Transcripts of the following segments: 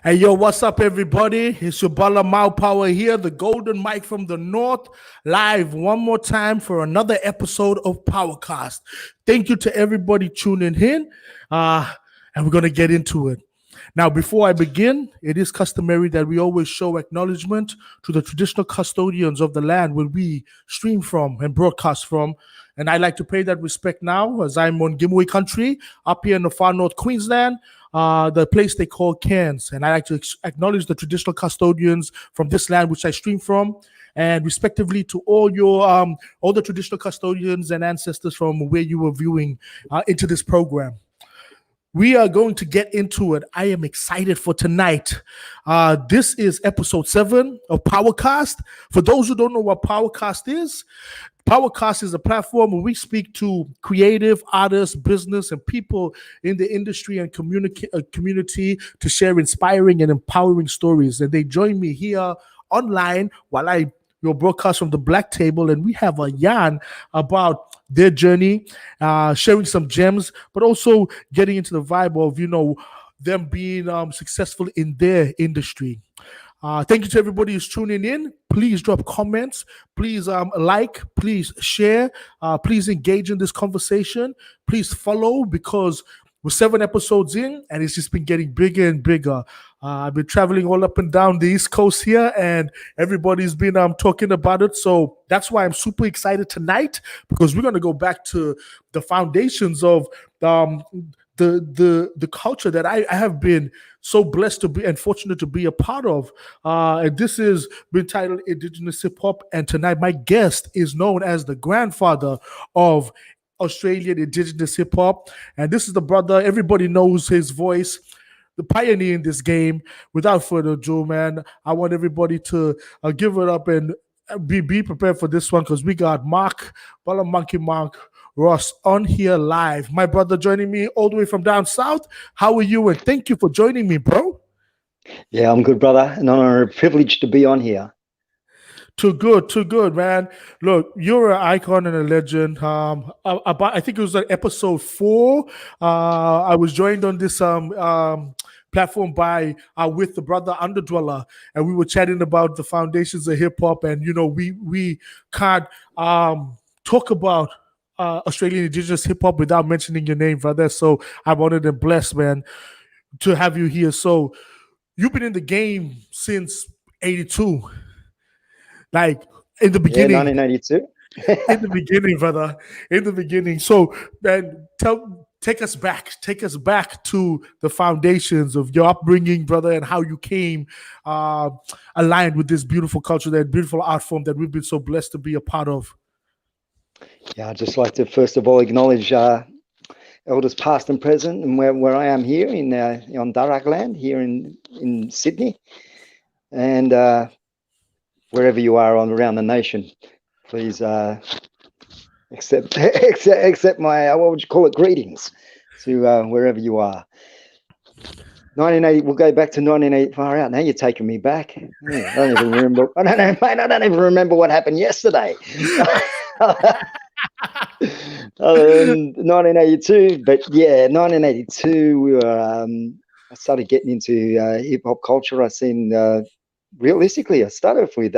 Hey, yo, what's up, everybody? It's your Bala Mau Power here, the golden mic from the north, live one more time for another episode of Powercast. Thank you to everybody tuning in, and we're going to get into it. Now, before I begin, it is customary that we always show acknowledgement to the traditional custodians of the land where we stream from and broadcast from. And I'd like to pay that respect now as I'm on Munkimuk country up here in the far north Queensland, the place they call Cairns. And I like to acknowledge the traditional custodians from this land which I stream from, and respectively to all the traditional custodians and ancestors from where you were viewing into this program. We are going to get into it. I am excited for tonight. This is episode 7 of Powercast. For those who don't know what Powercast is a platform where we speak to creative artists, business, and people in the industry and community to share inspiring and empowering stories. And they join me here online while I broadcast from the Black Table, and we have a yarn about their journey, sharing some gems, but also getting into the vibe of, them being successful in their industry. Thank you to everybody who's tuning in. Please drop comments. Please please share. Please engage in this conversation. Please follow, because we're 7 episodes in and it's just been getting bigger and bigger. I've been traveling all up and down the East Coast here, and everybody's been talking about it. So that's why I'm super excited tonight, because we're going to go back to the foundations of the culture that I have been so blessed to be and fortunate to be a part of. And this is been titled Indigenous Hip Hop. And tonight my guest is known as the grandfather of Australian Indigenous hip hop. And this is the brother, everybody knows his voice, the pioneer in this game. Without further ado, man, I want everybody to give it up and be prepared for this one, because we got Munk, Munkimuk Ross on here live. My brother joining me all the way from down south. How are you? And thank you for joining me, bro. Yeah, I'm good, brother. An honor and a privilege to be on here. Too good, man. Look, you're an icon and a legend. I think it was like episode 4. I was joined on this platform by with the brother Underdweller, and we were chatting about the foundations of hip hop. And we can't talk about Australian Indigenous hip hop without mentioning your name, brother. So I'm honored and blessed, man, to have you here. So you've been in the game since '82. Like in the beginning, 1982. In the beginning, brother. In the beginning. So, man, take us back to the foundations of your upbringing, brother, and how you came aligned with this beautiful culture, that beautiful art form that we've been so blessed to be a part of. Yeah, I'd just like to first of all acknowledge elders past and present, and where I am here on Darak land here in Sydney, and wherever you are around the nation, please accept my what would you call it, greetings to wherever you are. 1980. We'll go back to 1980. Far out. Now you're taking me back. I don't even remember. I don't know, mate. I don't even remember what happened yesterday. Other than 1982, but yeah, 1982. We were. I started getting into hip hop culture. I seen. Realistically, I started with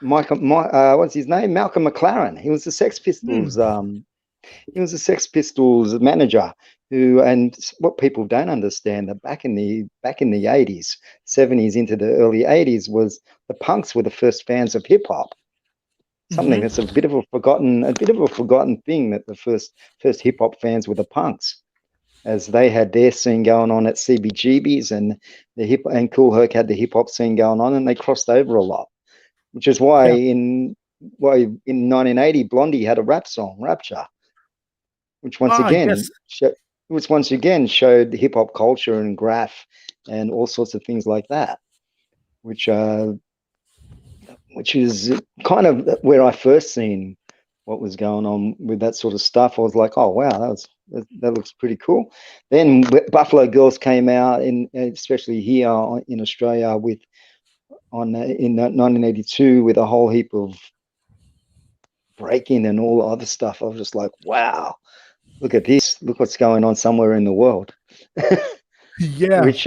what's his name? Malcolm McLaren. He was the Sex Pistols. He was the Sex Pistols manager. And what people don't understand, that back in the 80s, 70s into the early 80s, was the punks were the first fans of hip hop. Something that's a bit of a forgotten thing, that the first hip hop fans were the punks, as they had their scene going on at CBGB's, and and Cool Herc had the hip hop scene going on, and they crossed over a lot, which is why in 1980 Blondie had a rap song, Rapture, which once again showed hip hop culture and graph and all sorts of things like that, which is kind of where I first seen what was going on with that sort of stuff. I was like, oh wow, that looks pretty cool. Then Buffalo Girls came out, especially here in Australia, in 1982, with a whole heap of breaking and all the other stuff. I was just like, wow, look at this, look what's going on somewhere in the world. Yeah. which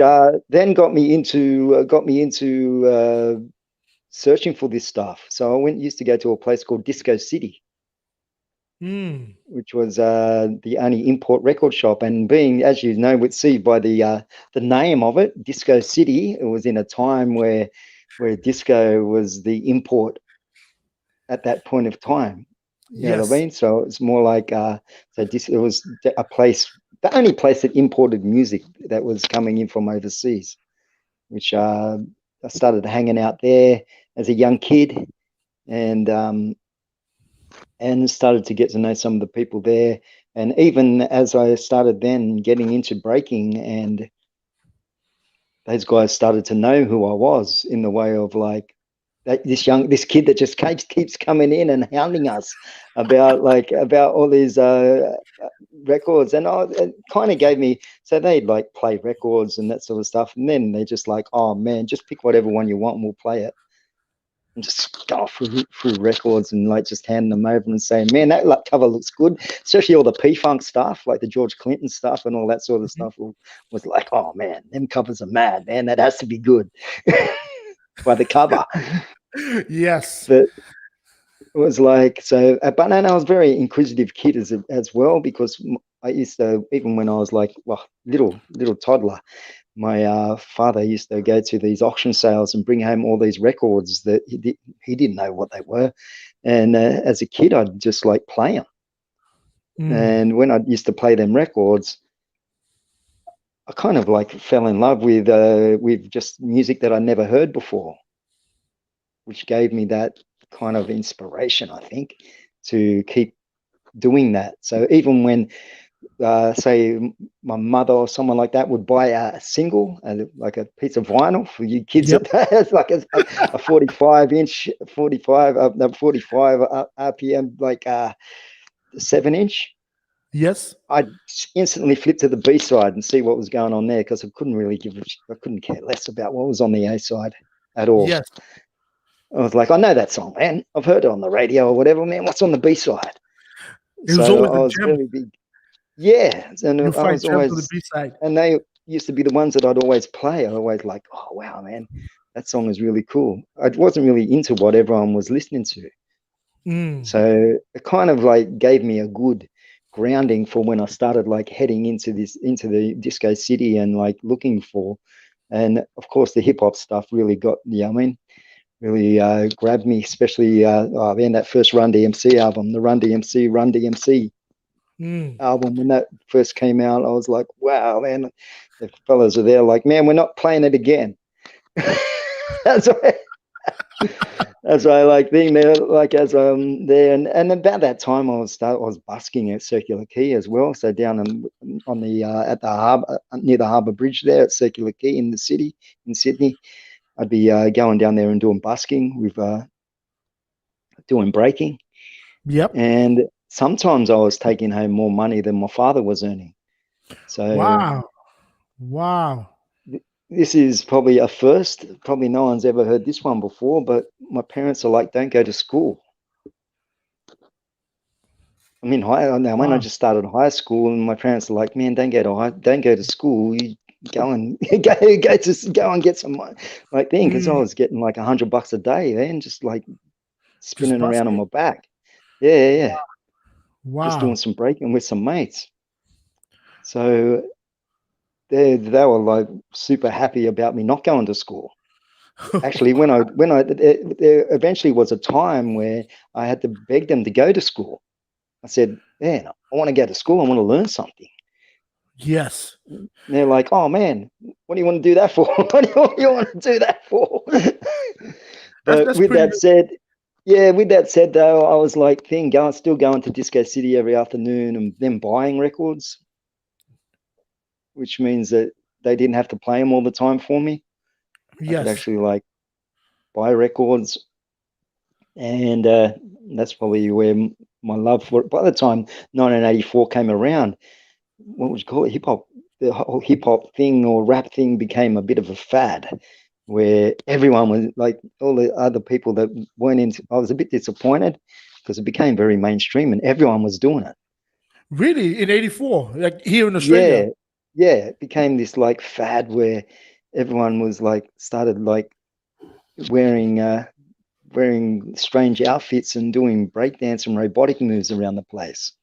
then got me into searching for this stuff. So I used to go to a place called Disco City, which was the only import record shop. And being, as you know, would see by the name of it, Disco City, it was in a time where disco was the import at that point of time. You know what I mean? So it's more like it was a place, the only place that imported music that was coming in from overseas, which I started hanging out there as a young kid, and started to get to know some of the people there. And even as I started then getting into breaking, and those guys started to know who I was in the way of like, this kid that just keeps coming in and hounding us about all these records. And it kind of gave me, so they'd like play records and that sort of stuff, and then they just like, oh man, just pick whatever one you want and we'll play it. And just go through records and like just handing them over and saying, man, that cover looks good. Especially all the P-Funk stuff, like the George Clinton stuff and all that sort of stuff was like, oh man, them covers are mad, man. That has to be good by the cover. Yes. But it was like, so, but then I was a very inquisitive kid as well, because I used to, even when I was like, well, little toddler, my father used to go to these auction sales and bring home all these records that he didn't know what they were. And as a kid, I'd just like play them. And when I used to play them records, I kind of like fell in love with just music that I never heard before, which gave me that kind of inspiration, I think, to keep doing that. So even when say my mother or someone like that would buy a single, like a piece of vinyl for you kids, it's like a 45 RPM, like 7-inch. Yes. I'd instantly flip to the B side and see what was going on there, because I couldn't care less about what was on the A side at all. Yes. I was like, I know that song, man. I've heard it on the radio or whatever, man. What's on the B side? It was always a gem. very big. Yeah, and You I find was gem always for the B-side. and they used to be the ones that I'd always play. I always like, oh wow, man, that song is really cool. I wasn't really into what everyone was listening to, so it kind of like gave me a good grounding for when I started like heading into the Disco City and like looking for, and of course the hip hop stuff really got, really grabbed me, especially man, that first Run DMC album, the Run DMC album, when that first came out. I was like, wow, man, the fellas are there like, man, we're not playing it again. that's why I like being there, like, as there. And about that time I was busking at Circular Quay as well, so down on the at the harbour, near the harbour bridge there at Circular Quay in the city in Sydney. I'd be going down there and doing busking with doing breaking. Yep. And sometimes I was taking home more money than my father was earning. So wow. This is probably a first. Probably no one's ever heard this one before, but my parents are like, don't go to school. I mean, I just started high school, and my parents are like, man, don't go to school. You go and go and get some money, like thing, because I was getting like $100 a day then, just like spinning around on my back. Yeah. Wow. Just doing some breaking with some mates. So they were like super happy about me not going to school. Actually, there eventually was a time where I had to beg them to go to school. I said, man, I want to go to school. I want to learn something. Yes. And they're like, oh man, what do you want to do that for? What do you want to do that for? But with that said, though, I was like, still going to Disco City every afternoon and then buying records, which means that they didn't have to play them all the time for me. Yes. I could actually like buy records, and that's probably where my love for it. By the time 1984 came around, what would you call it? Hip hop. The whole hip hop thing or rap thing became a bit of a fad, where everyone was like, all the other people that weren't into. I was a bit disappointed because it became very mainstream and everyone was doing it. Really, in '84, like here in Australia? it became this like fad where everyone was like started like wearing wearing strange outfits and doing breakdance and robotic moves around the place.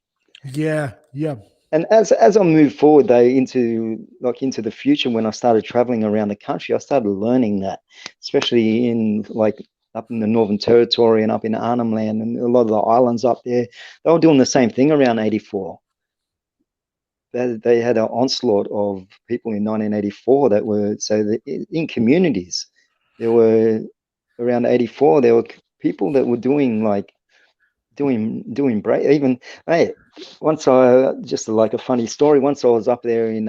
Yeah, yeah. And as I moved forward though into the future, when I started traveling around the country, I started learning that, especially in like up in the Northern Territory and up in Arnhem Land and a lot of the islands up there, they were doing the same thing around 84. They had an onslaught of people in 1984 that were in communities. There were around 84. There were people that were doing like doing break. Even hey, once I just like a funny story. Once I was up there in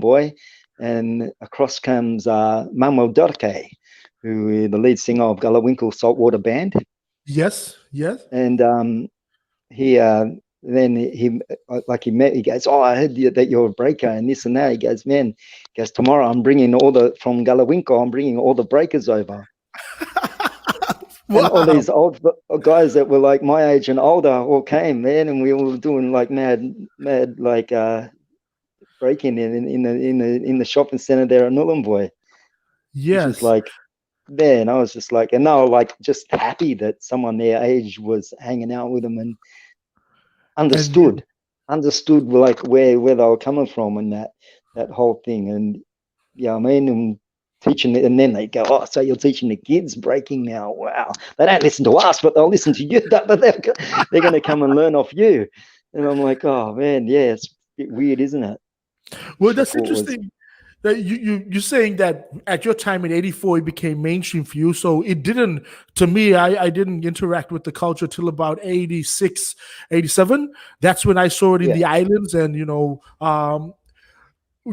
Boy, and across comes Manguruk, who is the lead singer of Gullah Saltwater Band, Yes, yes. and he then he like he goes, oh, I heard that you're a breaker and this and that. He goes, man, he goes, tomorrow I'm bringing all the from Gullah I'm bringing all the breakers over. And all Wow. these old guys that were like my age and older all came, man, and we were doing like mad like breaking in the shopping center there at Boy, which is Yes. like, man, I was just like, and they were like just happy that someone their age was hanging out with them and And understood like where they were coming from and that whole thing. And yeah, I mean, and teaching it, and then they go, oh, so you're teaching the kids breaking now? Wow, they don't listen to us, but they'll listen to you. But they're going to come and learn off you. And I'm like, oh man, yeah, it's a bit weird, isn't it? well, Which I that's thought was, interesting. That you're saying that at your time in '84 it became mainstream for you. So it didn't. To me, I didn't interact with the culture till about '86, '87. That's when I saw it in yeah, the islands, and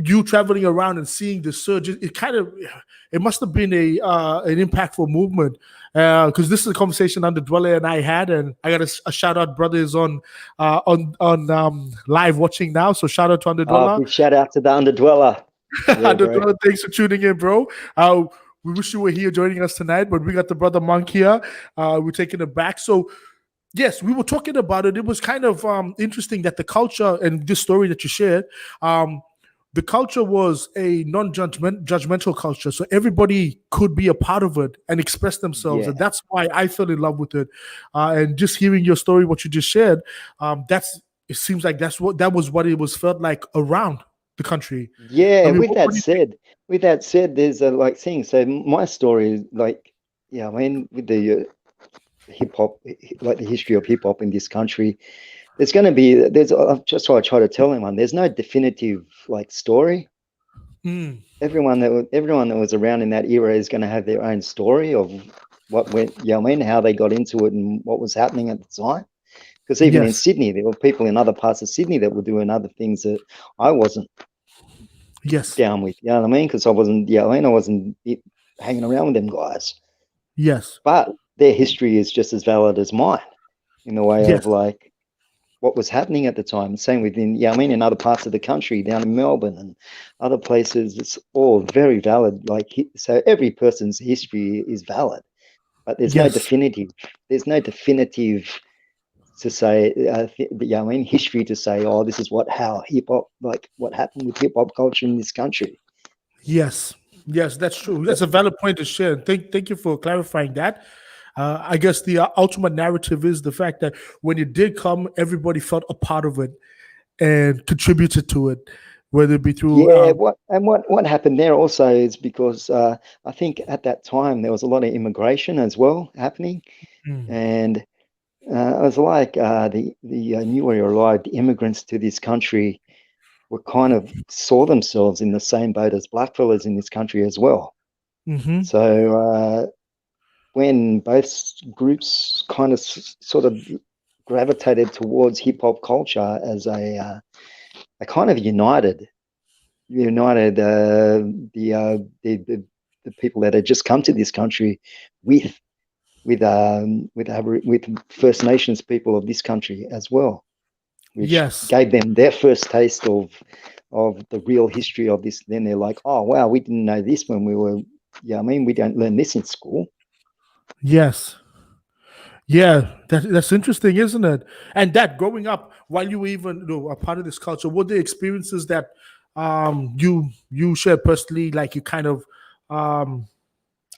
you traveling around and seeing the surge. It kind of it must have been an impactful movement, because this is a conversation Underdweller and I had, and I got a shout out. Brother is on live watching now, so shout out to Underdweller. big shout out to the underdweller. Yeah, bro. Underdweller, thanks for tuning in, bro. We wish you were here joining us tonight, but we got the brother Monk here. We're taking it back. So yes, we were talking about it. It was kind of interesting that the culture and this story that you shared, the culture was a non-judgmental culture, so everybody could be a part of it and express themselves, Yeah, and that's why I fell in love with it. And just hearing your story, what you just shared, that's it seems like that was what it was felt like around the country. I yeah. mean, what do you think? With that said, there's a like thing. So my story is like, yeah, I mean, with the hip hop, like the history of hip hop in this country, there's just what I try to tell everyone. There's no definitive like story. Mm, Everyone that was around in that era is going to have their own story of what went. Yeah, I mean, how they got into it and what was happening at the time. Because even in yes, Sydney, there were people in other parts of Sydney that were doing other things that I wasn't yes, down with. You know what I mean? Because I wasn't. Yeah, I mean, I wasn't hanging around with them guys. yes, But their history is just as valid as mine in the way of yes, like what was happening at the time. Same within, yeah, I mean, in other parts of the country, down in Melbourne and other places, it's all very valid. Like, so every person's history is valid, but yes, there's no definitive to say, yeah, I mean, history to say, oh, this is how hip hop, like what happened with hip hop culture in this country. yes, yes. That's true. But That's a valid point to share. Thank you for clarifying that. I guess the ultimate narrative is the fact that when it did come, everybody felt a part of it and contributed to it, whether it be through yeah, what happened there also is because I think at that time there was a lot of immigration as well happening, mm, and it was like the newly arrived immigrants to this country were kind of saw themselves in the same boat as blackfellas in this country as well. mm-hmm, So when both groups kind of sort of gravitated towards hip hop culture as a kind of united the people that had just come to this country with with First Nations people of this country as well, which yes, gave them their first taste of the real history of this. Then they're like, oh wow, we didn't know this when we were. Yeah, I mean, we don't learn this in school. yes. Yeah, that's interesting, isn't it? And that growing up while you were even a part of this culture, what the experiences that you shared personally, like you kind of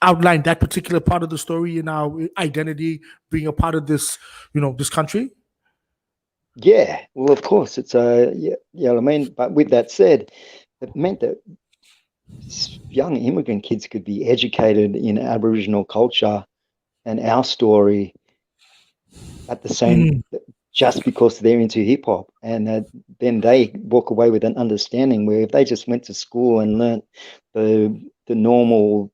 outlined that particular part of the story in our identity being a part of this, this country? Yeah, well, of course, it's yeah. I mean, but with that said, it meant that young immigrant kids could be educated in Aboriginal culture and our story at the same, just because they're into hip hop, and then they walk away with an understanding. Where if they just went to school and learnt the normal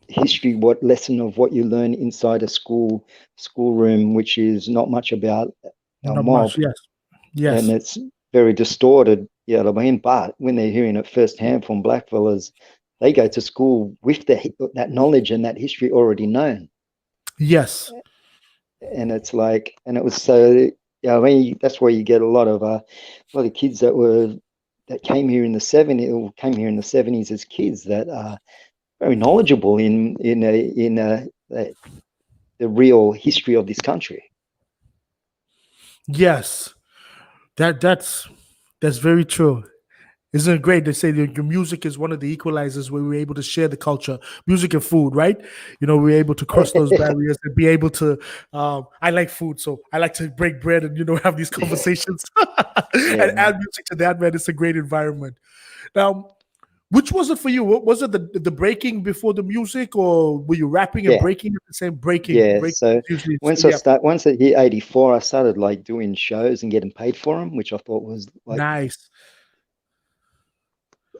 history, what lesson of what you learn inside a schoolroom, which is not much about our Not mob, much, yes. and Yes. it's very distorted. Yeah, I mean, but when they're hearing it firsthand from black fellas, they go to school with that knowledge and that history already known. Yes. And it's like, and it was so, yeah, I mean, that's where you get a lot of kids that came here in the 70s, or came here in the 70s as kids that are very knowledgeable in the real history of this country. Yes. That's very true. Isn't it great? They say that your music is one of the equalizers where we're able to share the culture, music and food, right? We're able to cross those barriers and be able to. I like food, so I like to break bread and have these conversations and add music to that. Man, it's a great environment. Now, which was it for you? What was it, the breaking before the music, or were you rapping and breaking at the same breaking? Yeah, so once I hit 84, I started like doing shows and getting paid for them, which I thought was like nice.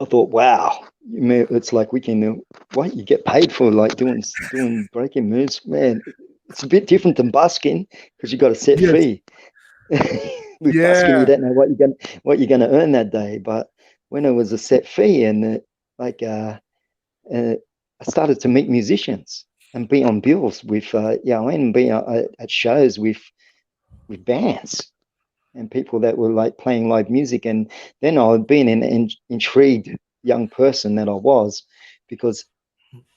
I thought, wow, it's like we can, what you get paid for like doing breaking moves, man. It's a bit different than busking because you got a set fee. With busking, you don't know what you're gonna earn that day. But when it was a set fee, and I started to meet musicians and be on bills with and be at shows with bands and people that were like playing live music. And then I'd been an intrigued young person that I was, because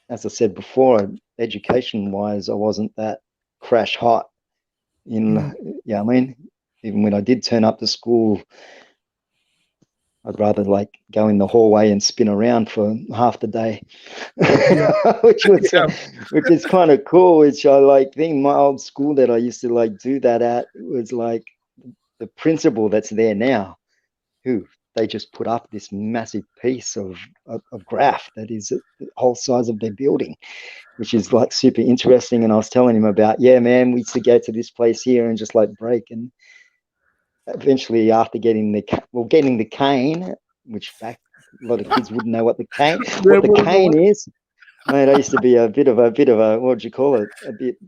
as I said before, education wise, I wasn't that crash hot in, I mean, even when I did turn up to school, I'd rather like go in the hallway and spin around for half the day, which is kind of cool, which I like. Think my old school that I used to like do that at was like, the principal that's there now, who they just put up this massive piece of graph that is the whole size of their building, which is like super interesting. And I was telling him about, yeah, man, we used to go to this place here and just like break. And eventually, after getting the cane, which a lot of kids wouldn't know what the cane is. Mate, I used to be a bit of a what do you call it?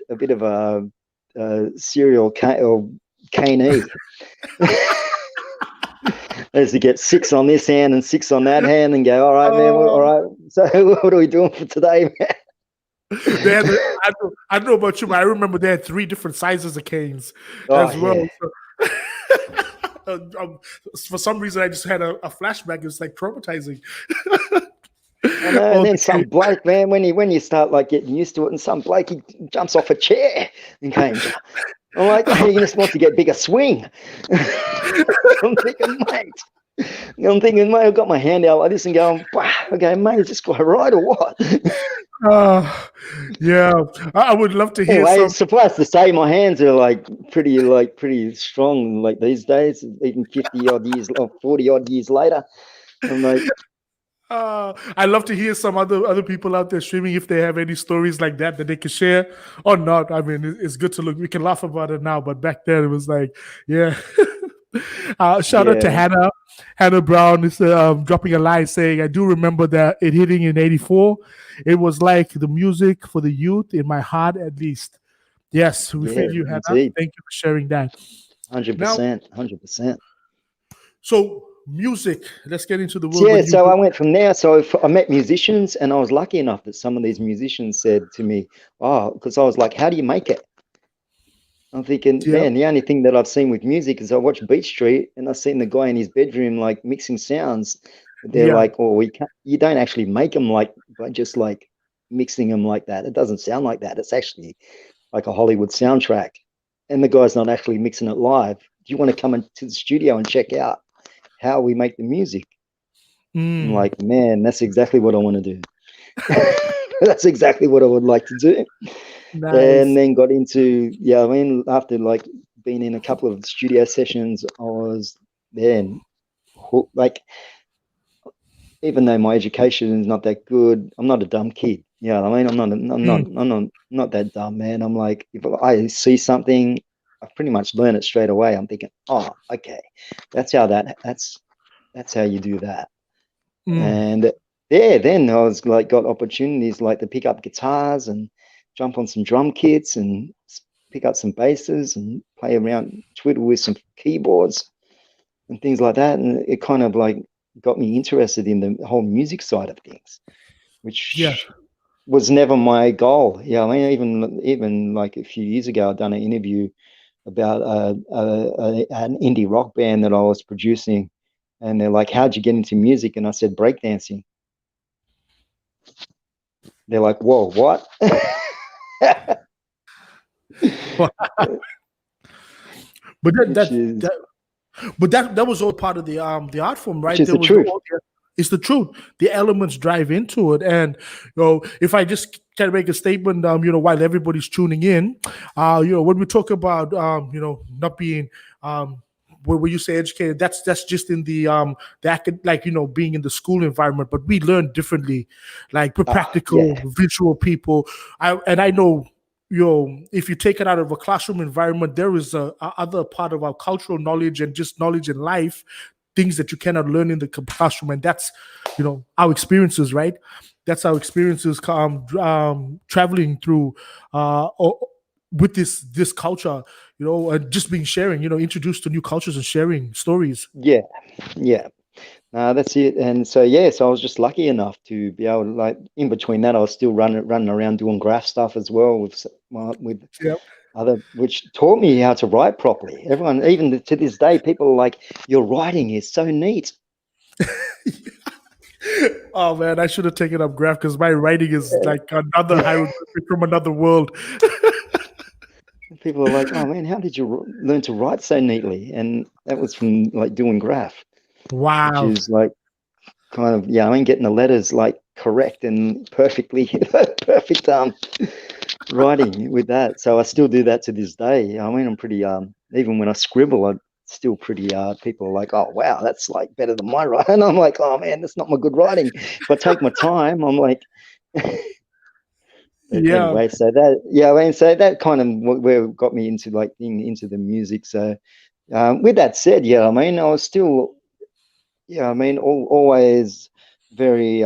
A bit of a serial canee. As to get 6 on this hand and 6 on that hand and go, all right, man, all right. So what are we doing for today, man? I don't know about you, but I remember they had 3 different sizes of canes as well. So, for some reason, I just had a flashback. It was like traumatizing. And then some bloke, man, when you start like getting used to it, and some bloke, he jumps off a chair and came. I'm like, oh, you just want to get bigger swing. I'm thinking, mate, I've got my hand out like this and going, okay, mate, just go right or what? Yeah, I would love to hear. Anyway, suffice to say, my hands are pretty strong like these days, even 50 odd years or 40 odd years later. I'm like, I'd love to hear some other people out there streaming if they have any stories like that they can share or not. I mean, it's good to look. We can laugh about it now, but back then it was like, yeah. Shout out to Hannah Brown is dropping a line saying, I do remember that it hitting in 84. It was like the music for the youth in my heart, at least. Yes, we feel you, Hannah. Indeed. Thank you for sharing that. 100%. So music, let's get into the world. Yeah, so I went from there. So I met musicians, and I was lucky enough that some of these musicians said to me, because I was like, how do you make it? I'm thinking, man, the only thing that I've seen with music is I watch Beat Street and I've seen the guy in his bedroom like mixing sounds. They're like, you don't actually make them by just like mixing them like that. It doesn't sound like that. It's actually like a Hollywood soundtrack, and the guy's not actually mixing it live. Do you want to come into the studio and check out how we make the music? I'm like, man, that's exactly what I want to do. That's exactly what I would like to do. Nice. And then got into, yeah, I mean, after like being in a couple of studio sessions, I was then like, even though my education is not that good, I'm not a dumb kid. Yeah, I mean, I'm not that dumb, man. I'm like, if I see something, I pretty much learn it straight away. I'm thinking, oh, okay, that's how you do that. And yeah, then I was like, got opportunities like to pick up guitars and jump on some drum kits and pick up some basses and play around, twiddle with some keyboards and things like that. And it kind of like got me interested in the whole music side of things, Yeah. which was never my goal. Yeah, I mean, even like a few years ago, I'd done an interview about an indie rock band that I was producing, and they're like, "How'd you get into music?" And I said, "Breakdancing." They're like, "Whoa, what?" But Which is that was all part of the art form, which right? is There the was truth. it's the truth. The elements drive into it, and if I just can make a statement, while everybody's tuning in, when we talk about not being where you say educated, that's just in like being in the school environment, but we learn differently, like we're Yeah, practical, visual people. I know if you take it out of a classroom environment, there is a other part of our cultural knowledge and just knowledge in life, things that you cannot learn in the classroom, and that's our experiences, right? That's our experiences traveling through with this culture, and just being sharing, introduced to new cultures and sharing stories. yeah, yeah. That's it. And so yeah, so I was just lucky enough to be able to, like, in between that, I was still running around doing graph stuff as well with Yeah. other, which taught me how to write properly. Everyone, even to this day, people are like, "Your writing is so neat." Oh man, I should have taken up graph because my writing is like another hieroglyphic from another world. People are like, "Oh man, how did you learn to write so neatly?" And that was from like doing graph, which Wow. is like kind of, yeah, I mean, getting the letters like correct and perfectly perfect writing with that. So I still do that to this day. I mean, I'm pretty even when I scribble, I'm still pretty people are like, "Oh wow, that's like better than my writing." And I'm like, "Oh man, that's not my good writing." If I take my time, I'm like but Yeah. anyway, so that, yeah, I mean, so that kind of where got me into like being into the music. So with that said, yeah, I mean, I was still, yeah, I mean, always very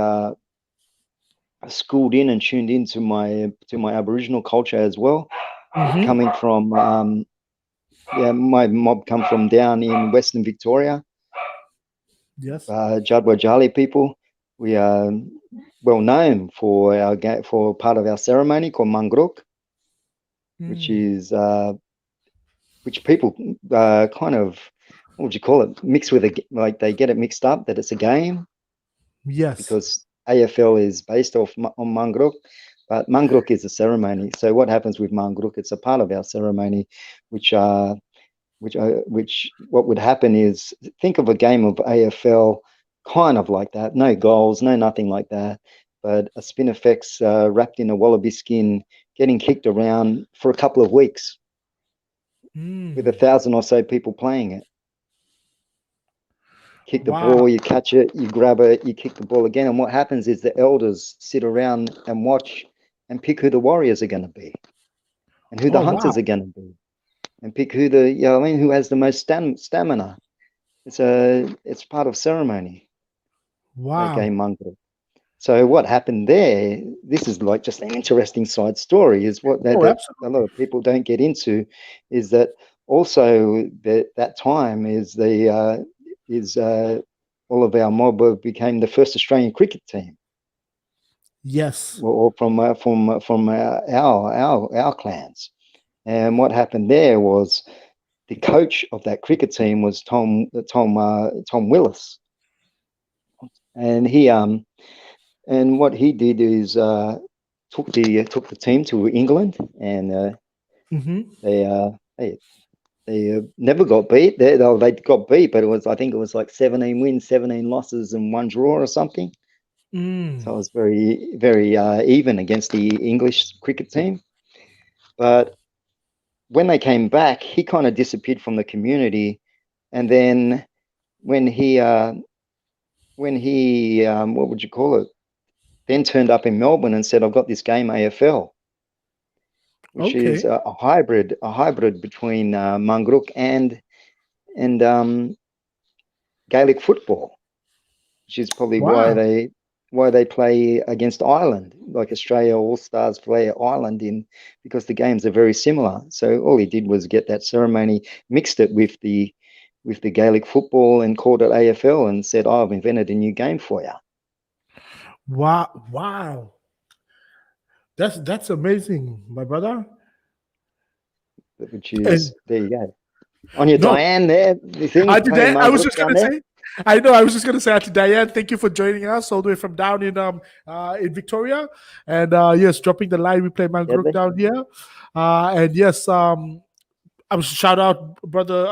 schooled in and tuned into my Aboriginal culture as well. Coming from, yeah, my mob come from down in Western Victoria, Yes. Jadwajali people. We are well known for for part of our ceremony called Manguruk, which is which people kind of, what would you call it? Mix with like they get it mixed up that it's a game Yes. because AFL is based on Manguruk, but Manguruk is a ceremony. So what happens with Manguruk? It's a part of our ceremony, which which what would happen is, think of a game of AFL kind of like that. No goals, no nothing like that, but a spin effects wrapped in a wallaby skin, getting kicked around for a couple of weeks with 1,000 or so people playing it. Kick the Wow. ball, you catch it, you grab it, you kick the ball again. And what happens is the elders sit around and watch and pick who the warriors are going to be and who the Oh wow. hunters are going to be and pick who the, I mean, who has the most stamina. It's part of ceremony, that Wow. game Manguruk. So what happened there, this is like just an interesting side story, is what Oh, that a absolutely. lot of people don't get into, is that also that time is all of our mob became the first Australian cricket team, Yes. or from our clans. And what happened there was the coach of that cricket team was Tom Willis, and he and what he did is took the team to England, and Mm-hmm. they never got beat. They got beat, but I think it was like 17 wins, 17 losses, and 1 draw or something. So it was very, very even against the English cricket team. But when they came back, he kind of disappeared from the community. And then when he what would you call it? Then turned up in Melbourne and said, "I've got this game AFL, which is a hybrid between Manguruk and Gaelic football, which is probably why they play against Ireland, like Australia All Stars play Ireland because the games are very similar. So all he did was get that ceremony, mixed it with the Gaelic football and called it AFL and said, "Oh, I've invented a new game for you." Wow. That's amazing, my brother. Which is, there you go. On your Diane there, the thing. I was just going to say, I know, I was just going to say to Diane, thank you for joining us all the way from down in Victoria. And yes, dropping the line, we play Manguruk down here. And yes, I was shout out brother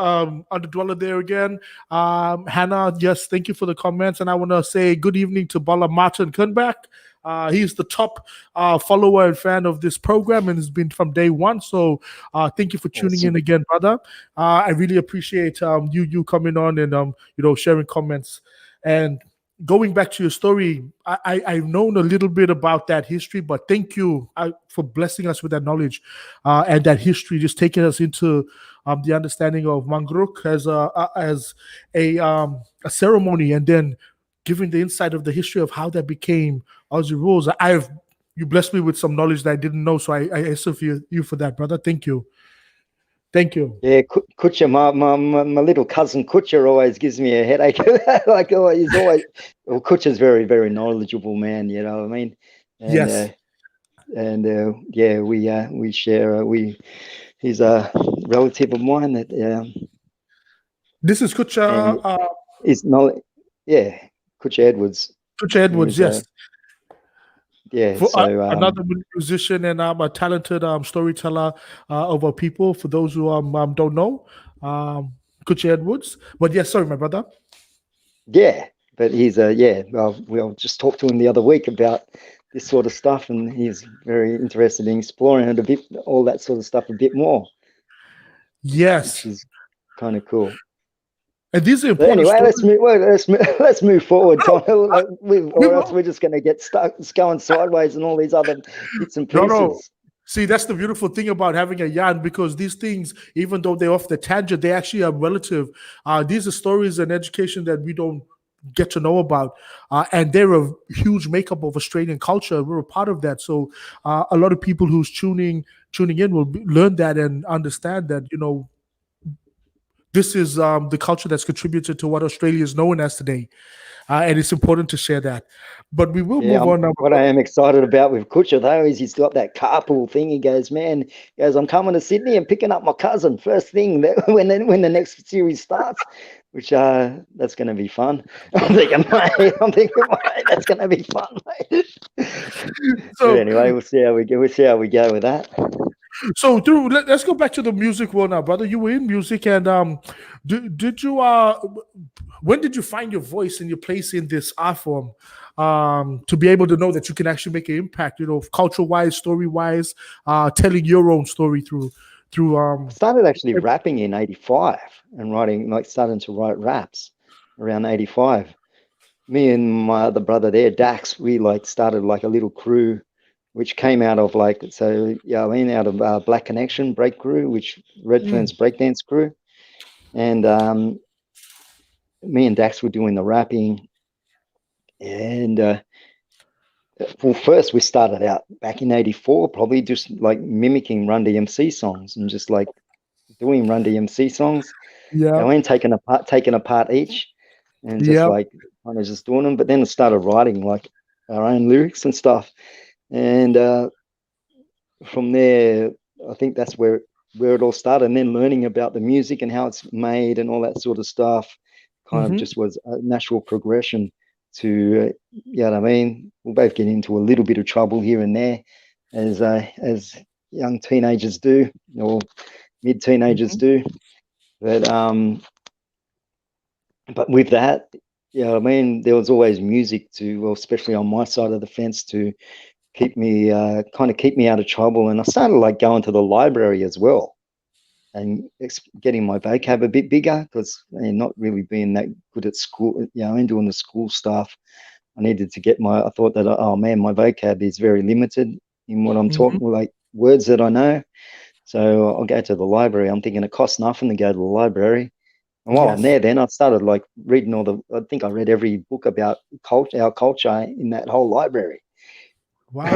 Underdweller there again. Hannah, yes, thank you for the comments. And I want to say good evening to Bala Martin Kunbach. He's the top follower and fan of this program and has been from day one. So thank you for tuning in again, brother. I really appreciate you coming on and sharing comments. And going back to your story, I've known a little bit about that history, but thank you for blessing us with that knowledge and that history, just taking us into the understanding of Manguruk as a ceremony, and then giving the insight of the history of how that became Aussie rules. You blessed me with some knowledge that I didn't know, so I answer you for that, brother. Thank you. Thank you. Yeah, Kutcher, my little cousin Kutcher always gives me a headache. Like he's always, well, Kutcher's very, very knowledgeable man. You know what I mean? And, yes. Yeah, we share. He's a relative of mine that. This is Kutcher. Is not. Yeah, Kutcher Edwards. Kutcher Edwards, yes. Yeah, another musician and a talented storyteller of our people. For those who don't know, Kutcher Edwards. But yes, sorry, my brother. Yeah, but he's we'll just talked to him the other week about this sort of stuff, and he's very interested in exploring it a bit, all that sort of stuff a bit more. Yes, which is kind of cool. And these are important. Anyway, let's move forward, Tom. Or else we're just going to get stuck going sideways and all these other bits and pieces. No. See, that's the beautiful thing about having a yarn, because these things, even though they're off the tangent, they actually are relative. These are stories and education that we don't get to know about, and they're a huge makeup of Australian culture. We're a part of that, so a lot of people who's tuning in will learn that and understand that, this is the culture that's contributed to what Australia is known as today. And it's important to share that. But we will move on. What I am excited about with Kutcher, though, is he's got that carpool thing. He goes, I'm coming to Sydney and picking up my cousin first thing when the next series starts, which that's going to be fun. I'm thinking, mate, that's going to be fun, mate. So anyway, we'll see how we go. We'll see how we go with that. So, let's go back to the music world now, brother. You were in music, and did you? When did you find your voice and your place in this art form? To be able to know that you can actually make an impact, culture-wise, story-wise, telling your own story through. I started actually rapping in '85 and starting to write raps around '85. Me and my other brother there, Dax, we started a little crew, which came out of out of Black Connection break crew, which Redfern's breakdance crew, and me and Dax were doing the rapping, and first we started out back in '84, probably just mimicking Run DMC songs and just doing Run DMC songs. Yeah, I went taking apart each, and just kind of just doing them. But then I started writing our own lyrics and stuff. And from there, I think that's where it all started. And then learning about the music and how it's made and all that sort of stuff kind of just was a natural progression to, what I mean? We'll both get into a little bit of trouble here and there as young teenagers do, or mid-teenagers do. But with that, you know what I mean, there was always music to, well, especially on my side of the fence, to keep me kind of keep me out of trouble. And I started like going to the library as well and getting my vocab a bit bigger because not really being that good at school, you know, and doing the school stuff. I needed to get I thought that, oh man, my vocab is very limited in what I'm talking, like words that I know. So I'll go to the library. I'm thinking it costs nothing to go to the library. And while I'm Yes. there, then I started like reading I think I read every book about our culture in that whole library. Wow.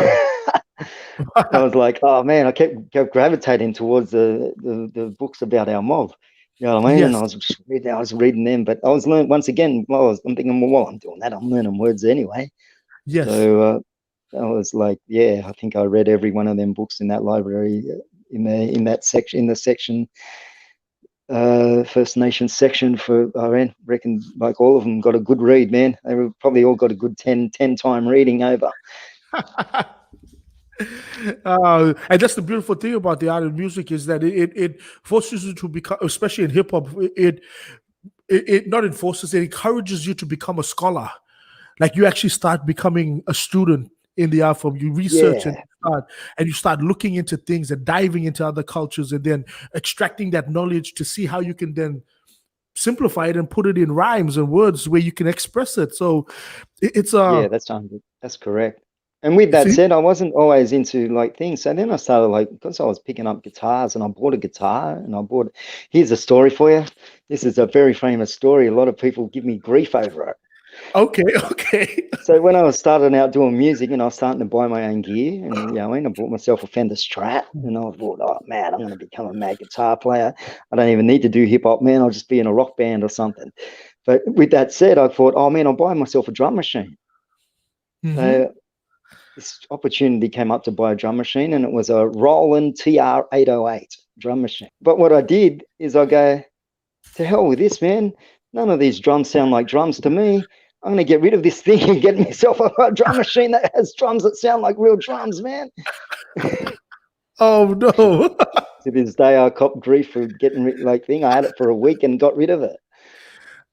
I was like, oh man, I kept gravitating towards the books about our mob. You know what I mean? And Yes. I was reading them, but I was learning once again. I'm thinking, well, while I'm doing that, I'm learning words anyway. Yes. So I was like, yeah, I think I read every one of them books in that library in that section, in the section, First Nations section. I reckon like all of them got a good read, man. They were probably all got a good 10 time reading over. And that's the beautiful thing about the art of music is that it forces you to become, especially in hip hop, it not enforces, it encourages you to become a scholar. Like you actually start becoming a student in the art form. You research Yeah. and you start looking into things and diving into other cultures and then extracting that knowledge to see how you can then simplify it and put it in rhymes and words where you can express it. So it's Yeah, that's correct. And with that see, said, I wasn't always into like things. So then I started like, because I was picking up guitars and I bought a guitar and here's a story for you. This is a very famous story. A lot of people give me grief over it. okay. So when I was starting out doing music and I was starting to buy my own gear, and you know, I bought myself a Fender Strat, and I thought, oh man, I'm going to become a mad guitar player. I don't even need to do hip hop, man. I'll just be in a rock band or something. But with that said, I thought, oh man, I'll buy myself a drum machine. So this opportunity came up to buy a drum machine, and it was a Roland TR-808 drum machine. But what I did is I go, to hell with this, man. None of these drums sound like drums to me. I'm going to get rid of this thing and get myself a drum machine that has drums that sound like real drums, man. Oh no. To this day, I cop grief for getting rid like thing. I had it for a week and got rid of it.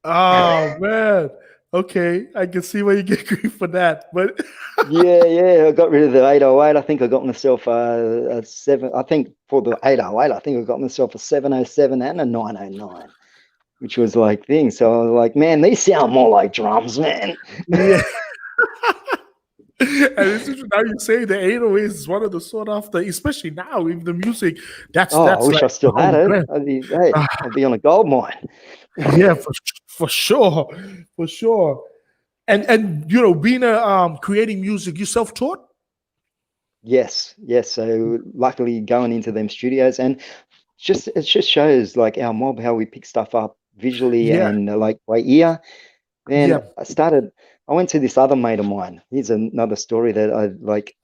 Oh man. Okay, I can see why you get grief for that, but yeah, I got rid of the 808. I think I got myself a 7. I think for the 808, I think I got myself a 707 and a 909, which was like things. So I was like, man, these sound more like drums, man. yeah. And it's just, now you say the 808 is one of the sought after, especially now in the music. That's I wish like I still had it. I'd be on a gold mine. Yeah, for sure, for sure. And you know, being a creating music, you self-taught? Yes. So luckily going into them studios, and it just shows like our mob how we pick stuff up visually Yeah, and like by ear. Then yeah. I went to this other mate of mine. Here's another story that I like.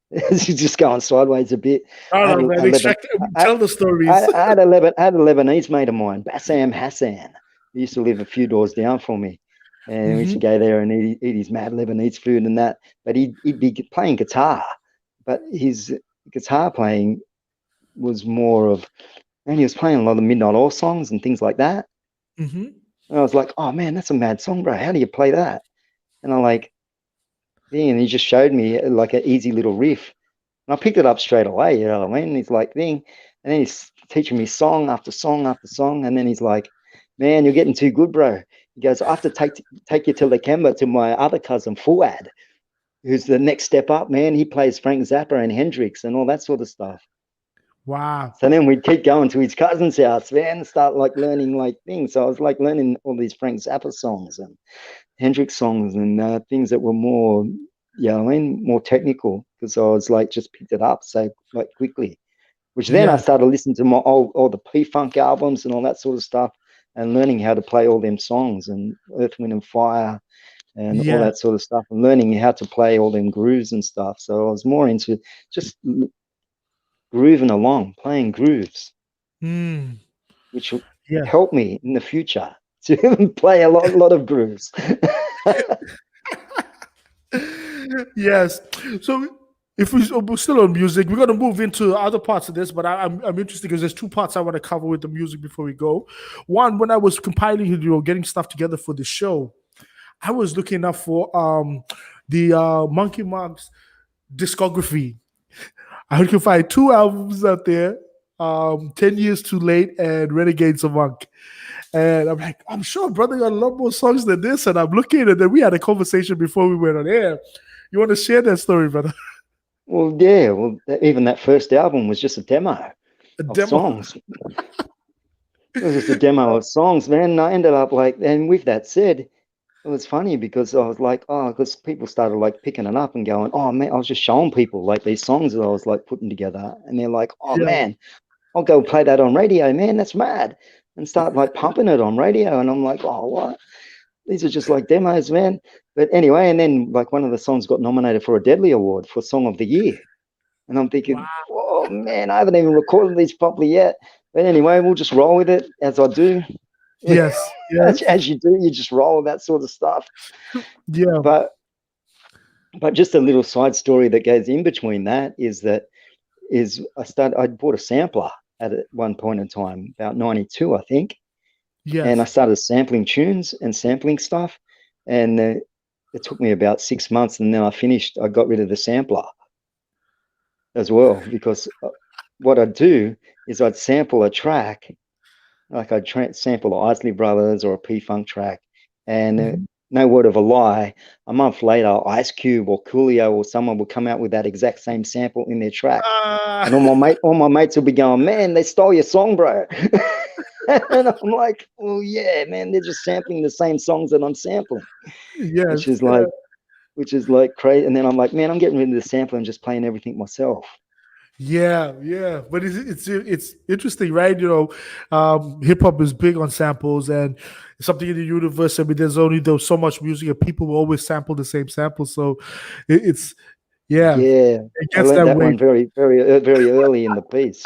This is just going sideways a bit. I don't know, man. Tell the stories. I had a Lebanese mate of mine, Bassam Hassan. He used to live a few doors down from me. And we used to go there and eat his mad Lebanese food and that. But he'd be playing guitar. But his guitar playing was more of, and he was playing a lot of Midnight Oil songs and things like that. Mm-hmm. And I was like, oh man, that's a mad song, bro. How do you play that? And I'm like, yeah, and he just showed me like an easy little riff. And I picked it up straight away, you know what I mean? And he's like, thing. And then he's teaching me song after song after song. And then he's like, man, you're getting too good, bro. He goes, I have to take you to Lakemba to my other cousin, Fuad, who's the next step up, man. He plays Frank Zappa and Hendrix and all that sort of stuff. Wow. So then we'd keep going to his cousin's house, man, and start like learning like things. So I was like learning all these Frank Zappa songs and Hendrix songs and things that were more, more technical, because I was like just picked it up so like quickly. Which then I started listening to all the P-Funk albums and all that sort of stuff, and learning how to play all them songs and Earth, Wind and Fire and all that sort of stuff, and learning how to play all them grooves and stuff. So I was more into just grooving along, playing grooves, which will help me in the future to play a lot of grooves. Yes. So if we're still on music, we're gonna move into other parts of this, but I'm interested because there's two parts I want to cover with the music before we go. One, when I was compiling, getting stuff together for the show, I was looking up for the Munkimuk's discography. I can find two albums out there, 10 Years Too Late and Renegades of Munk. And I'm like, I'm sure brother got a lot more songs than this. And I'm looking, and then we had a conversation before we went on air. You want to share that story, brother? Well, yeah. Well, even that first album was just a demo of songs. It was just a demo of songs, man. And I ended up like, and with that said, it was funny because I was like, because people started like picking it up and going, oh man, I was just showing people like these songs that I was like putting together, and they're like, oh man, I'll go play that on radio, man. That's mad, and start like pumping it on radio, and I'm like, oh what? These are just like demos, man. But anyway, and then like one of the songs got nominated for a Deadly Award for Song of the Year. And I'm thinking, wow. Oh man, I haven't even recorded these properly yet. But anyway, we'll just roll with it as I do. Yes. As you do, you just roll with that sort of stuff. Yeah. But just a little side story that goes in between that is I bought a sampler at one point in time, about 92, I think. Yes. And I started sampling tunes and sampling stuff. And it took me about 6 months, and then I got rid of the sampler as well, because what I'd do is I'd sample a track, like I'd sample the Isley Brothers or a P-Funk track, and no word of a lie, a month later, Ice Cube or Coolio or someone would come out with that exact same sample in their track. And all my mates will be going, man, they stole your song, bro. And I'm like, well, yeah, man, they're just sampling the same songs that I'm sampling. Yes, which is like crazy. And then I'm like, man, I'm getting rid of the sampler and just playing everything myself. Yeah. But it's interesting, right? You know, hip hop is big on samples, and something in the universe. I mean, there's so much music, and people will always sample the same sample. So it's yeah. I learned that one very, very, very early in the piece.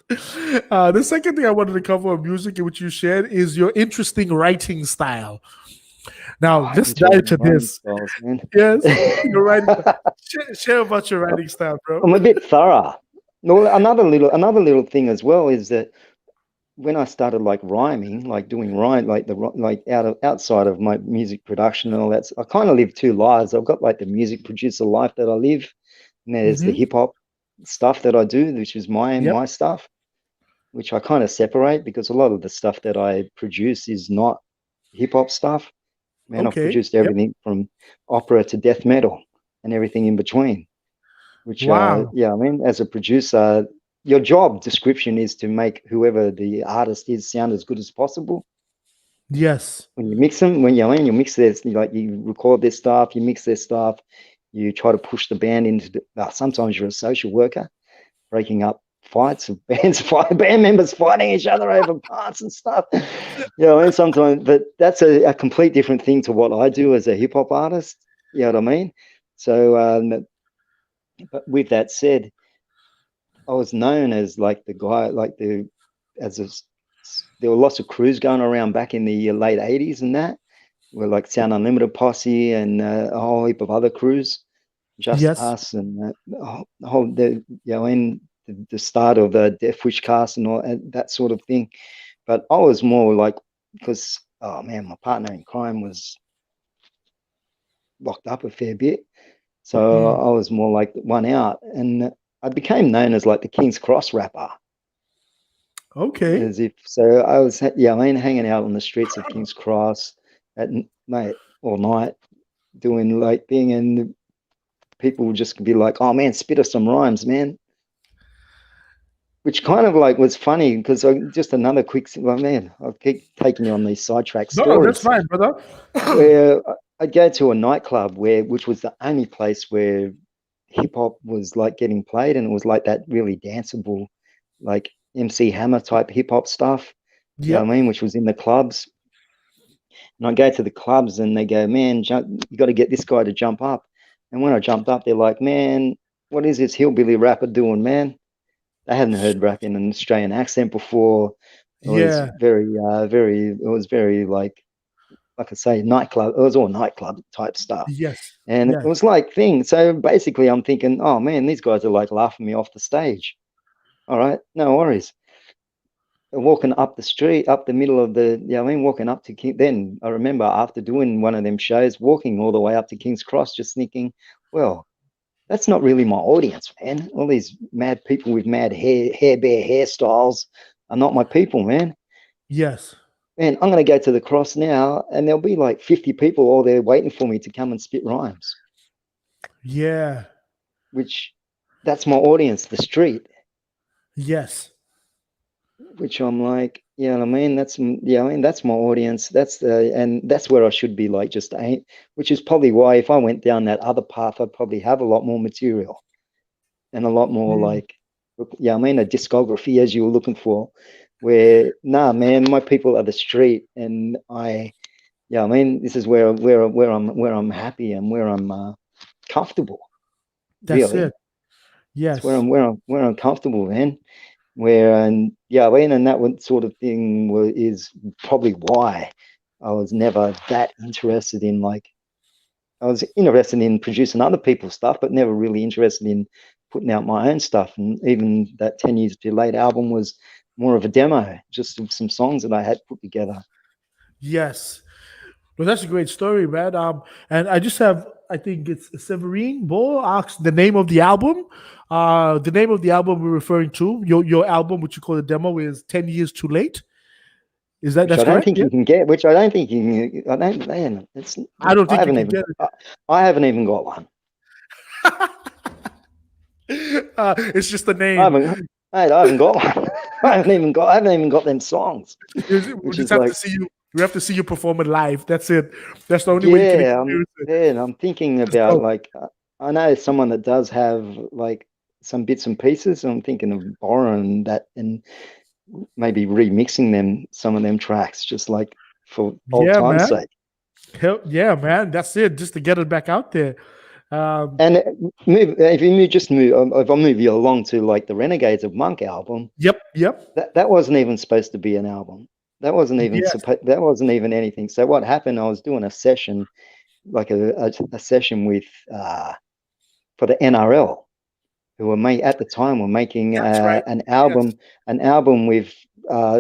The second thing I wanted to cover on music, which you shared, is your interesting writing style. Now, let's dive into this. Styles, man. Yes, you're writing. Share about your writing style, bro. I'm a bit thorough. No, another little thing as well is that when I started like rhyming, like doing rhyme, outside of my music production and all that, I kind of live two lives. I've got like the music producer life that I live, and there's the hip hop stuff that I do, which is my stuff, which I kind of separate, because a lot of the stuff that I produce is not hip hop stuff. Man, I've produced everything from opera to death metal and everything in between. Which, I mean, as a producer, your job description is to make whoever the artist is sound as good as possible. Yes. When you mix them, you mix this, you record their stuff, you mix their stuff, you try to push the band into. Sometimes you're a social worker, breaking up fights of band members fighting each other over parts and stuff. And sometimes, but that's a complete different thing to what I do as a hip hop artist. You know what I mean? So, but with that said, I was known as like the guy, there were lots of crews going around back in the late 80s and that. We're like Sound Unlimited Posse and a whole heap of other crews, just us and the start of the Death Wish cast and all that sort of thing. But I was more like, because, my partner in crime was locked up a fair bit. So I was more like one out, and I became known as like the King's Cross rapper. Okay. I was, hanging out on the streets of King's Cross at night, all night, doing like thing, and people would just be like, "Oh man, spit us some rhymes, man." Which kind of like was funny, because just another quick, I'll keep taking you on these sidetrack stories. No, that's fine, brother. Where I'd go to a nightclub which was the only place where hip hop was like getting played, and it was like that really danceable, like MC Hammer type hip hop stuff. Yeah, you know what I mean, which was in the clubs. And I go to the clubs, and they go, "Man, you got to get this guy to jump up." And when I jumped up, they're like, "Man, what is this hillbilly rapper doing, man?" They hadn't heard rap in an Australian accent before. It was very like like I say, nightclub. It was all nightclub type stuff. Yes. And it Yes. was like thing. So basically I'm thinking, oh man, these guys are like laughing me off the stage. All right, no worries. Walking up the street, up the middle of the, walking up to King. Then I remember after doing one of them shows, walking all the way up to King's Cross, just thinking, well, that's not really my audience, man. All these mad people with mad hair bear hairstyles are not my people, man. Yes. Man, I'm going to go to the cross now, and there'll be like 50 people all there waiting for me to come and spit rhymes. Yeah. Which, that's my audience, the street. Yes. Which I'm like, that's my audience. And that's where I should be, like, just ain't. Which is probably why if I went down that other path, I'd probably have a lot more material and a lot more a discography as you were looking for. Where man, my people are the street, and this is where I'm happy and where I'm comfortable. That's it. Yes. It's where I'm comfortable, man. And that one sort of thing is probably why I was never that interested in, like, I was interested in producing other people's stuff, but never really interested in putting out my own stuff. And even that 10 Years Too Late album was more of a demo, just of some songs that I had put together. Yes. Well, that's a great story, man. And I just have, I think it's Severine Bull asked the name of the album. The name of the album we're referring to, your album, which you call the demo, is 10 Years Too Late. Is that that's correct? I don't think you can get. Which I don't think you can. I don't. Man, it's. I don't think I haven't you can even. get it. I haven't even got one. It's just the name. I haven't got one. I haven't even got them songs. We just have to see you. We have to see you perform it live. That's it. That's the only way you can experience it. Yeah, and I'm thinking about, like, I know someone that does have, like, some bits and pieces. I'm thinking of borrowing that and maybe remixing some of them tracks, just like for old time's sake. Hell yeah, man. That's it. Just to get it back out there. And if I move you along to, like, the Renegades of Munk album. Yep. That wasn't even supposed to be an album. That wasn't even anything. So what happened? I was doing a session, like a session with for the NRL, who were at the time were making an album with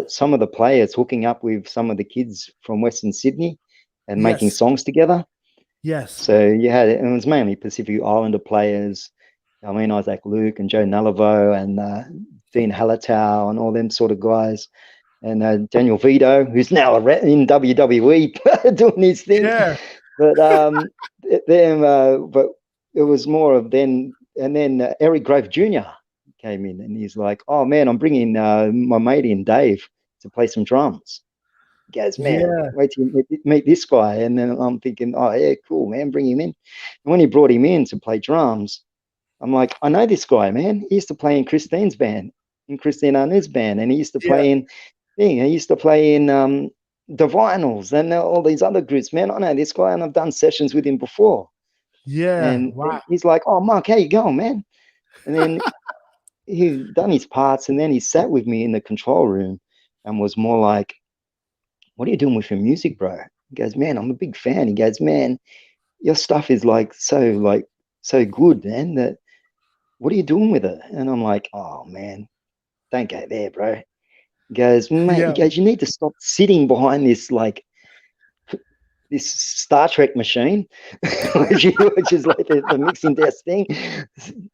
some of the players hooking up with some of the kids from Western Sydney and making songs together. Yes. So you had it was mainly Pacific Islander players. I mean, Isaac Luke and Joe Nalivo and Dean Hallertau and all them sort of guys. And Daniel Vito, who's now in WWE doing his thing. Yeah. But but it was more of then. And then Eric Grove Jr. came in, and he's like, "Oh man, I'm bringing my mate in, Dave, to play some drums." He goes, "Man, wait till you meet this guy." And then I'm thinking, "Oh yeah, cool, man, bring him in." And when he brought him in to play drums, I'm like, "I know this guy, man. He used to play in Christine's band, in Christine Arnoud's band, and he used to play in the Vinyls and all these other groups. Man, I know this guy, and I've done sessions with him before." Yeah. And he's like, "Oh, Mark, how you going, man?" And then he's done his parts, and then he sat with me in the control room and was more like, "What are you doing with your music, bro?" He goes, "Man, I'm a big fan." He goes, "Man, your stuff is so good, man, that what are you doing with it?" And I'm like, "Oh man, don't go there, bro." He goes, "Mate," he goes, "you need to stop sitting behind this, like, this Star Trek machine," which is like the mixing desk thing.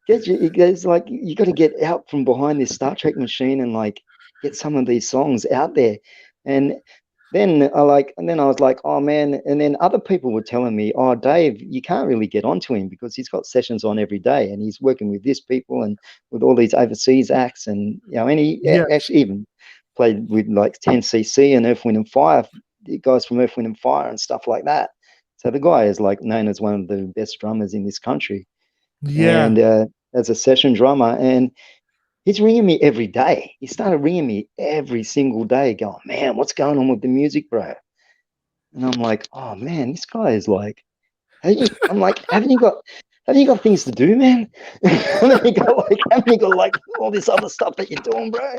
He goes, like, "You got to get out from behind this Star Trek machine and, like, get some of these songs out there." And then I was like, "Oh man!" And then other people were telling me, "Oh, Dave, you can't really get onto him because he's got sessions on every day, and he's working with this people and with all these overseas acts, and and he actually even played with, like, 10cc and Earth, Wind and Fire." The guys from Earth, Wind and Fire and stuff like that. So the guy is, like, known as one of the best drummers in this country. Yeah. And as a session drummer, and he's ringing me every day. He started ringing me every single day going, "Man, what's going on with the music, bro?" And I'm like, "Oh man, this guy is like," I'm like, haven't you got things to do, man? haven't you got like all this other stuff that you're doing, bro?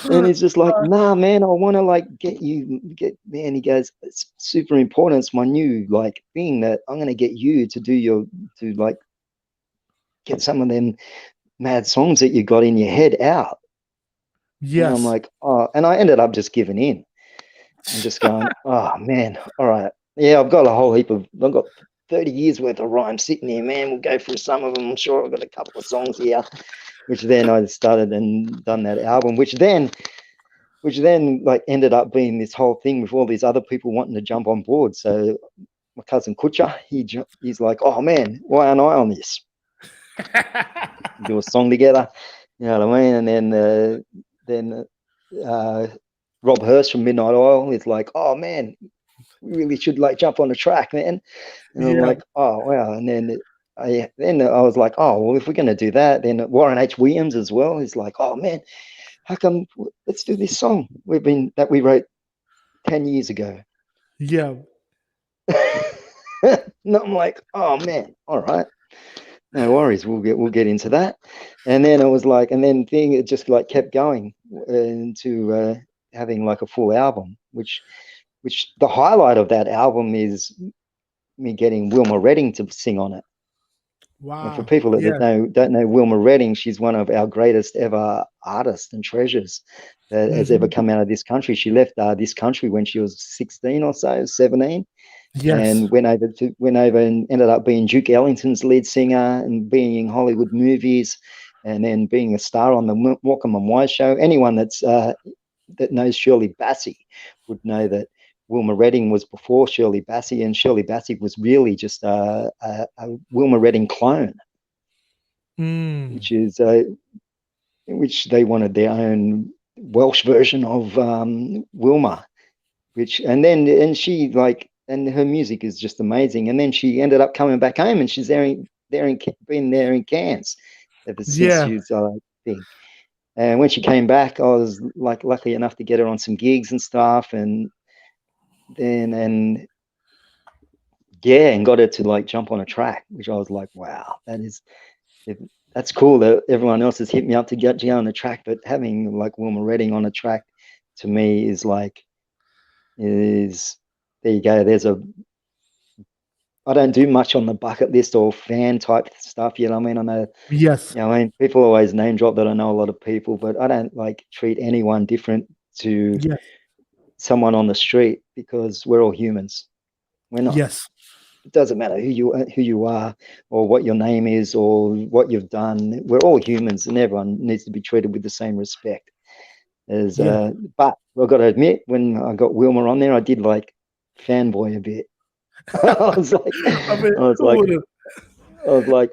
And he's just like, nah, man, I want to like get man. He goes, it's super important. It's my new like thing that I'm gonna get you to to like get some of them mad songs that you got in your head out. And I'm Yes. like, oh, and I ended up just giving in and just going, oh man, all right, yeah, I've got I've got 30 years worth of rhyme sitting here, man. We'll go through some of them. I'm sure I've got a couple of songs here, which then I started and done that album, which then like ended up being this whole thing with all these other people wanting to jump on board. So my cousin Kutcha, he's like, oh man, why aren't I on this? Do a song together, you know what I mean? And then Rob Hurst from Midnight Oil is like, oh man, we really should like jump on the track, man. And I'm like, oh wow. And then I was like, oh well, if we're gonna do that, then Warren H. Williams as well is like, oh man, how come let's do this song we wrote 10 years ago. Yeah. And I'm like, oh man, all right. No worries, we'll get into that. And then it was like, and then it just like kept going into having like a full album, which the highlight of that album is me getting Wilma Redding to sing on it. Wow. And for people that don't know Wilma Redding, she's one of our greatest ever artists and treasures that has ever come out of this country. She left this country when she was 16 or so, 17. Yes. And went over and ended up being Duke Ellington's lead singer and being in Hollywood movies, and then being a star on the Morecambe and Wise show. Anyone that knows Shirley Bassey would know that Wilma Redding was before Shirley Bassey, and Shirley Bassey was really just a Wilma Redding clone, which they wanted their own Welsh version of Wilma, and she like. And her music is just amazing. And then she ended up coming back home, and she's been there in Cairns ever since she's thing. And when she came back, I was like lucky enough to get her on some gigs and stuff, and got her to like jump on a track, which I was like, wow, that's cool that everyone else has hit me up to get you on the track, but having like Wilma Redding on a track to me is there you go. I don't do much on the bucket list or fan type stuff. You know what I mean? I know. Yes. You know, I mean, people always name drop that I know a lot of people, but I don't like treat anyone different to someone on the street, because we're all humans. We're not. Yes. It doesn't matter who you are or what your name is or what you've done. We're all humans, and everyone needs to be treated with the same respect. But I've got to admit, when I got Wilma on there, I did like fanboy a bit. I was like,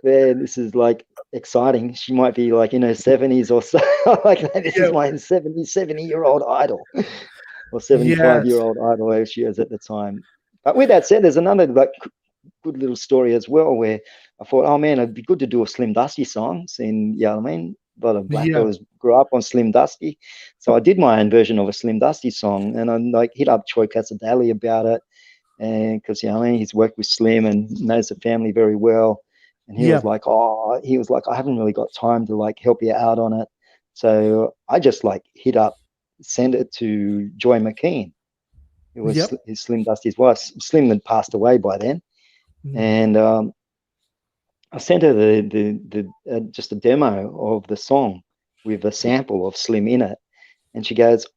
man, this is like exciting. She might be like in her 70s or so. Like, this is my 70-year-old idol, or 75-year-old idol, as she is at the time. But with that said, there's another like good little story as well, where I thought, oh man, it'd be good to do a Slim Dusty song. And I mean, a lot of black fellas grew up on Slim Dusty, so I did my own version of a Slim Dusty song, and I like hit up Troy Casadali about it. And because I mean, he's worked with Slim and knows the family very well, and he was like, I haven't really got time to like help you out on it, so I just like send it to Joy McKean. It was his Slim Dusty's wife. Slim had passed away by then, and I sent her the just a demo of the song with a sample of Slim in it, and she goes,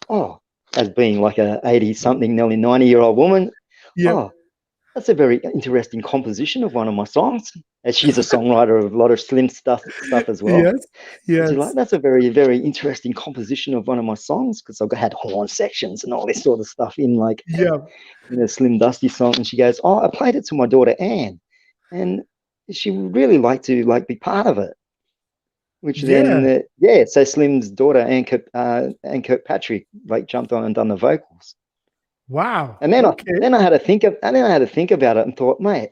oh, as being like a 80-something, nearly 90-year-old woman, oh, that's a very interesting composition of one of my songs. And she's a songwriter of a lot of Slim stuff as well. Yes. She's like, that's a very, very interesting composition of one of my songs, because I had horn sections and all this sort of stuff in like in a Slim Dusty song. And she goes, oh, I played it to my daughter Anne, and she would really like to like be part of it. Which then, so Slim's daughter, Anne Kirkpatrick, like jumped on and done the vocals. Wow! And then I had to think about it and thought, mate,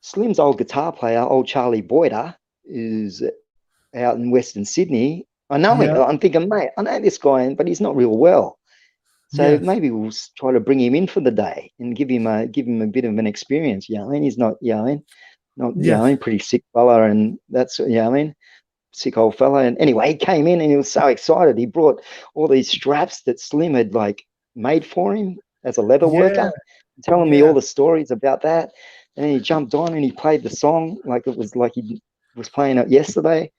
Slim's old guitar player, old Charlie Boyder, is out in Western Sydney. I know him. I'm thinking, mate, I know this guy, but he's not real well. So maybe we'll try to bring him in for the day and give him a bit of an experience. I mean, he's not, not, pretty sick fella, and that's, I mean. sick old fella. And anyway, he came in and he was so excited. He brought all these straps that Slim had like made for him as a leather worker, telling me all the stories about that. And then he jumped on and he played the song like it was like he was playing it yesterday.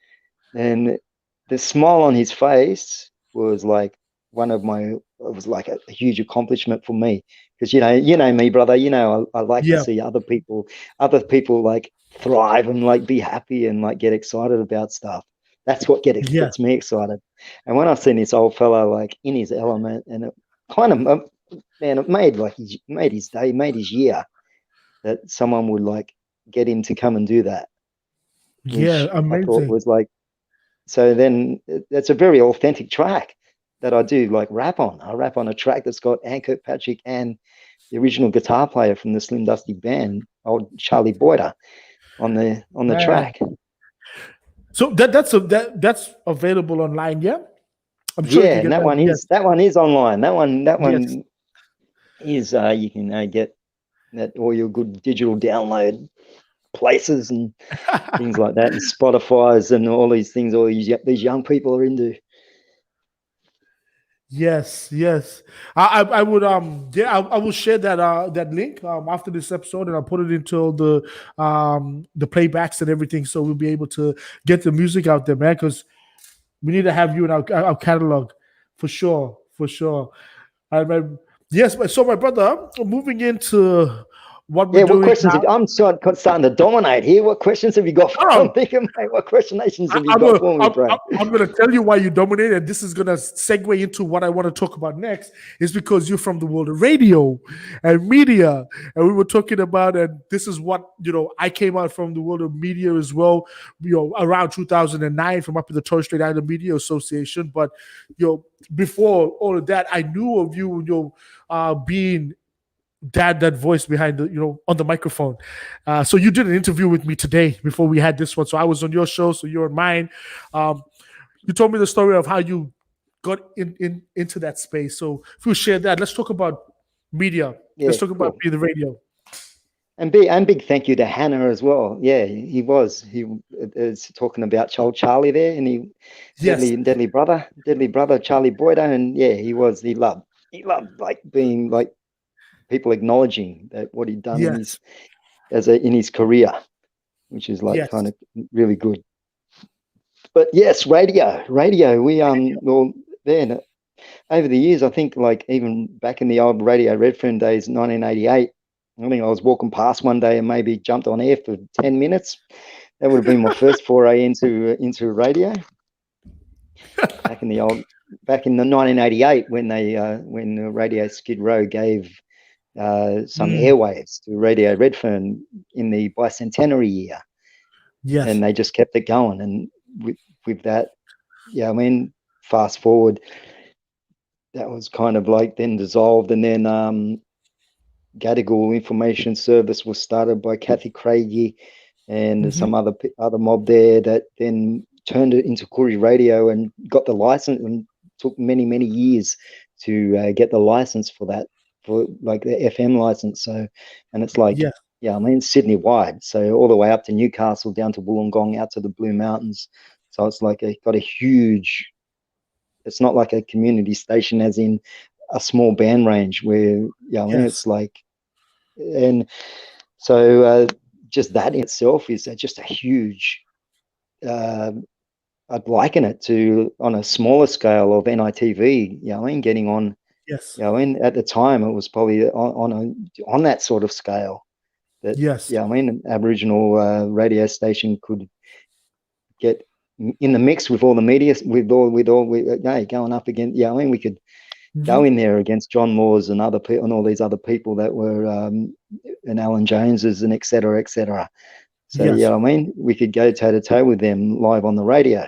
And the smile on his face was like it was like a huge accomplishment for me. Because you know me, brother. I like to see other people like thrive and like be happy and like get excited about stuff. That's what gets me excited. And when I seen this old fella like in his element, and it kind of, man, it made his day, made his year, that someone would like get him to come and do that. Yeah, amazing. I thought was like, so then that's a very authentic track that I do like rap on. I rap on a track that's got Ann Kirkpatrick and the original guitar player from the Slim Dusty Band, old Charlie Boyder, on the track. So that's available online, yeah. I'm sure. Yeah, and that one is online. That one is you can get that all your good digital download places and things like that, and Spotify's and all these things. All these young people are into. Yes. I would I will share that link after this episode, and I'll put it into the playbacks and everything, so we'll be able to get the music out there, man, because we need to have you in our catalog for sure. Yes, so my brother, moving into what we're doing. What questions? I'm starting to dominate here. What questions have you got for me, mate? What questions have you got for me, bro? I'm going to tell you why you dominate, and this is going to segue into what I want to talk about next. Is because you're from the world of radio and media, and we were talking about, and this is what I came out from the world of media as well. Around 2009, from up in the Torres Strait Islander Media Association. But before all of that, I knew of you, being that voice behind on the microphone. So you did an interview with me today before we had this one. So I was on your show, so you're on mine. You told me the story of how you got into that space. So if you share that, let's talk about media. Let's talk about the radio. And big thank you to Hannah as well. Yeah, he was talking about Charlie there, and deadly brother Charlie Boyder, and he loved like being like people acknowledging that what he'd done in his career, which is like kind of really good. But yes, radio. We well then over the years, I think like even back in the old Radio Redfern days, 1988. I think I was walking past one day and maybe jumped on air for 10 minutes. That would have been my first foray into radio. Back in the 1988 when Radio Skid Row gave some airwaves to Radio Redfern in the bicentenary year. Yes. And they just kept it going. And with that, fast forward, that was kind of like then dissolved, and then Gadigal Information Service was started by Kathy Craigie and some other mob there, that then turned it into Quarry Radio and got the license, and took many years to get the license for that, for like the FM license. So, and it's like, Sydney wide. So all the way up to Newcastle, down to Wollongong, out to the Blue Mountains. So it's like got a huge, it's not like a community station as in a small band range where it's like, and so just that in itself is just a huge I'd liken it to, on a smaller scale, of NITV, getting on, at the time it was probably on that sort of scale that, an Aboriginal radio station could get in the mix with all the media, with going up against, we could go in there against John Laws and other people, and all these other people that were, and Alan Joneses and et cetera. So, we could go toe to toe with them live on the radio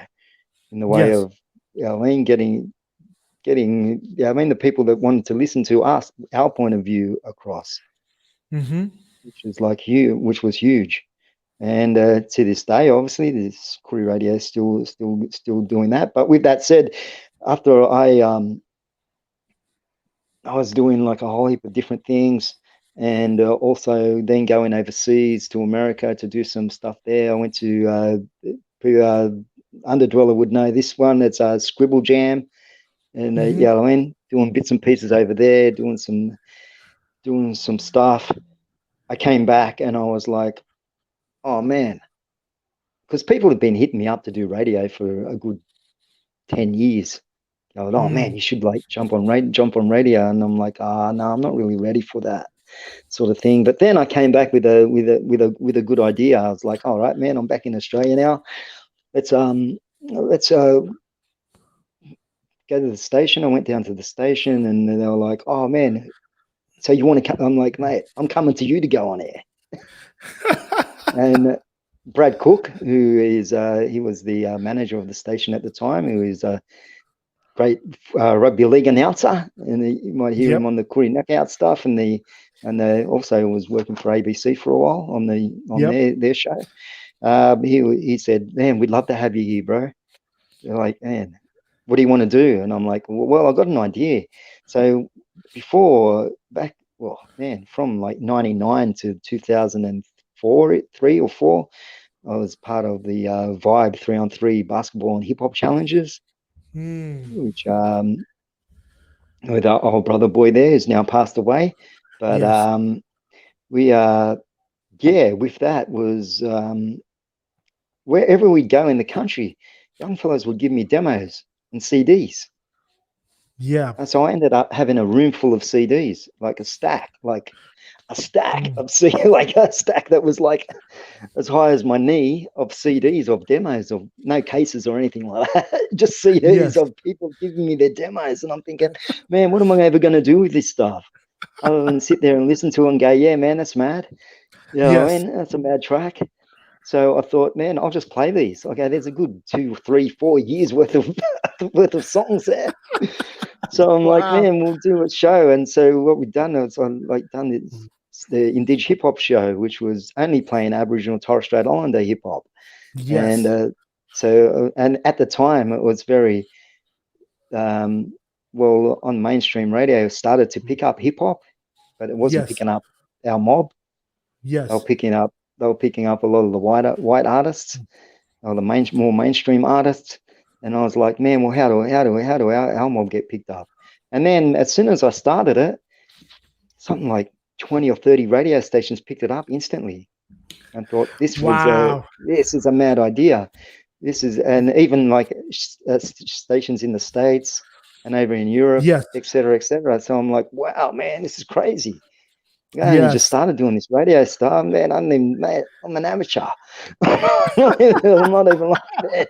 in the way of, getting, the people that wanted to listen to us, our point of view across, which was huge. And to this day, obviously, this Quarry Radio is still doing that. But with that said, after I was doing like a whole heap of different things, and also then going overseas to America to do some stuff there. I went to underdweller would know this one. It's a Scribble Jam, and yeah, I mean, doing bits and pieces over there, doing some stuff. I came back and I was like, oh man, because people have been hitting me up to do radio for a good 10 years. Going, oh man, you should like jump on radio, and I'm like, no, I'm not really ready for that sort of thing. But then I came back with a good idea. I was like, all right, man, I'm back in Australia now. Let's go to the station. I went down to the station, and they were like, oh man, so you want to come? I'm like, mate, I'm coming to you to go on air. And Brad Cook, who is he was the manager of the station at the time, who is a great rugby league announcer, and you might hear him on the Quarry Knockout stuff, and also was working for ABC for a while on their show. He said, man, we'd love to have you here, bro. They're like, man, what do you want to do? And I'm like, well, I've got an idea. So from like 99 to 2004, 3 or 4, I was part of the Vibe 3-on-3 basketball and hip hop challenges, which with our old brother boy there who's now passed away. But with that was wherever we'd go in the country, young fellows would give me demos and CDs. Yeah. And so I ended up having a room full of CDs, like a stack of like a stack that was like as high as my knee of CDs of demos, of no cases or anything like that, just CDs of people giving me their demos. And I'm thinking, man, what am I ever going to do with this stuff other than sit there and listen to it and go, yeah, man, that's mad. You know what I mean? That's a mad track. So I thought, man, I'll just play these. Okay, there's a good 2, 3, 4 years worth of songs there. So I'm like, man, we'll do a show. And so what we've done is the Indigenous hip hop show, which was only playing Aboriginal Torres Strait Islander hip hop. Yes. And at the time it was very on mainstream radio, started to pick up hip hop, but it wasn't picking up our mob. Yes. They were picking up a lot of the white artists, or the more mainstream artists. And I was like, man, well, how do our mob get picked up? And then as soon as I started it, something like 20 or 30 radio stations picked it up instantly, and thought this is a mad idea. And even like stations in the States and over in Europe, et cetera, et cetera. So I'm like, wow, man, this is crazy. I just started doing this radio stuff, man. I'm an amateur. I'm not even like that.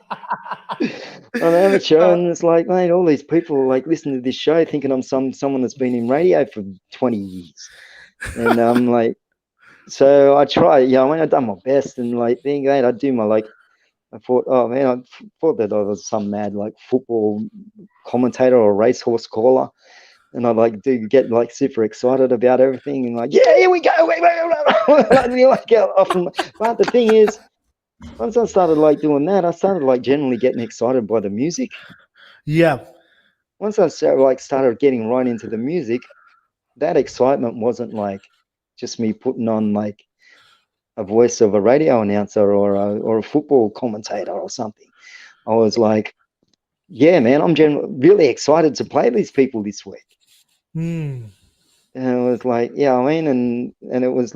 I'm an amateur, and it's like, mate, all these people like listening to this show thinking I'm someone that's been in radio for 20 years. And I'm like, so I tried, I've done my best, and like being that I do my I thought, oh man, I thought that I was some mad like football commentator or racehorse caller. And I get like super excited about everything, and like, yeah, here we go. But the thing is, once I started like doing that, I started like generally getting excited by the music. Yeah. Once I started getting right into the music, that excitement wasn't like just me putting on like a voice of a radio announcer or a football commentator or something. I was like, yeah, man, I'm really excited to play these people this week. And it was like, and it was,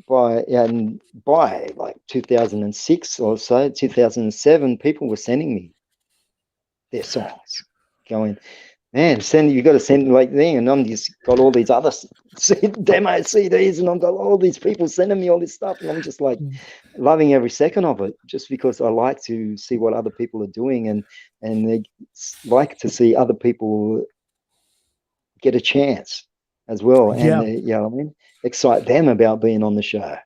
by like 2006 or so, 2007, people were sending me their songs, going, man, you got to send like thing, and I'm just got all these other demo CDs, and I've got all these people sending me all this stuff, and I'm just like loving every second of it, just because I like to see what other people are doing, and they like to see other people get a chance as well, and excite them about being on the show.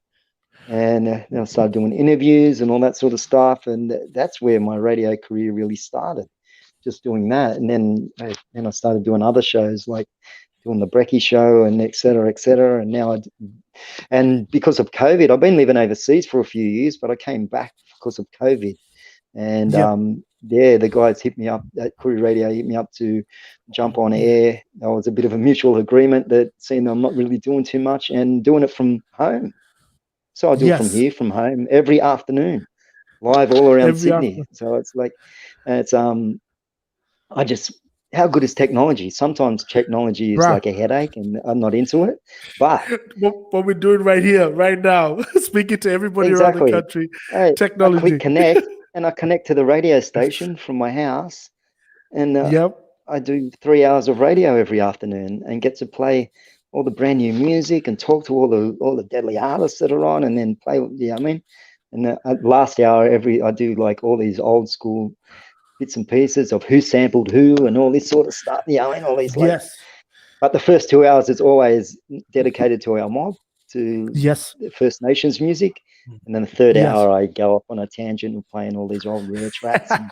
And then I started doing interviews and all that sort of stuff, and that's where my radio career really started. Just doing that, and then I started doing other shows, like doing the Brecky show and et cetera, and now and because of COVID, I've been living overseas for a few years, but I came back because of COVID, and the guys hit me up at Quarry Radio, hit me up to jump on air. That was a bit of a mutual agreement, that seeing I'm not really doing too much and doing it from home, so I do it from home every afternoon. live all around Every Sydney. afternoon. So it's like, it's I just, how good is technology? Sometimes technology is Bruh, like a headache, and I'm not into it. But what we're doing right here, right now, speaking to everybody around the exactly, country, I click technology. connect, and I connect to the radio station from my house, and Yep. I do 3 hours of radio every afternoon, and get to play all the brand new music and talk to all the deadly artists that are on, and then play. Yeah, I mean, and the last hour I do like all these old school bits and pieces of who sampled who and all this sort of stuff. Yeah, I mean, all these like. Yes. But the first 2 hours is always dedicated to our mob, to Yes. First Nations music. And then the third Yes. hour, I go off on a tangent of playing all these old rare tracks. And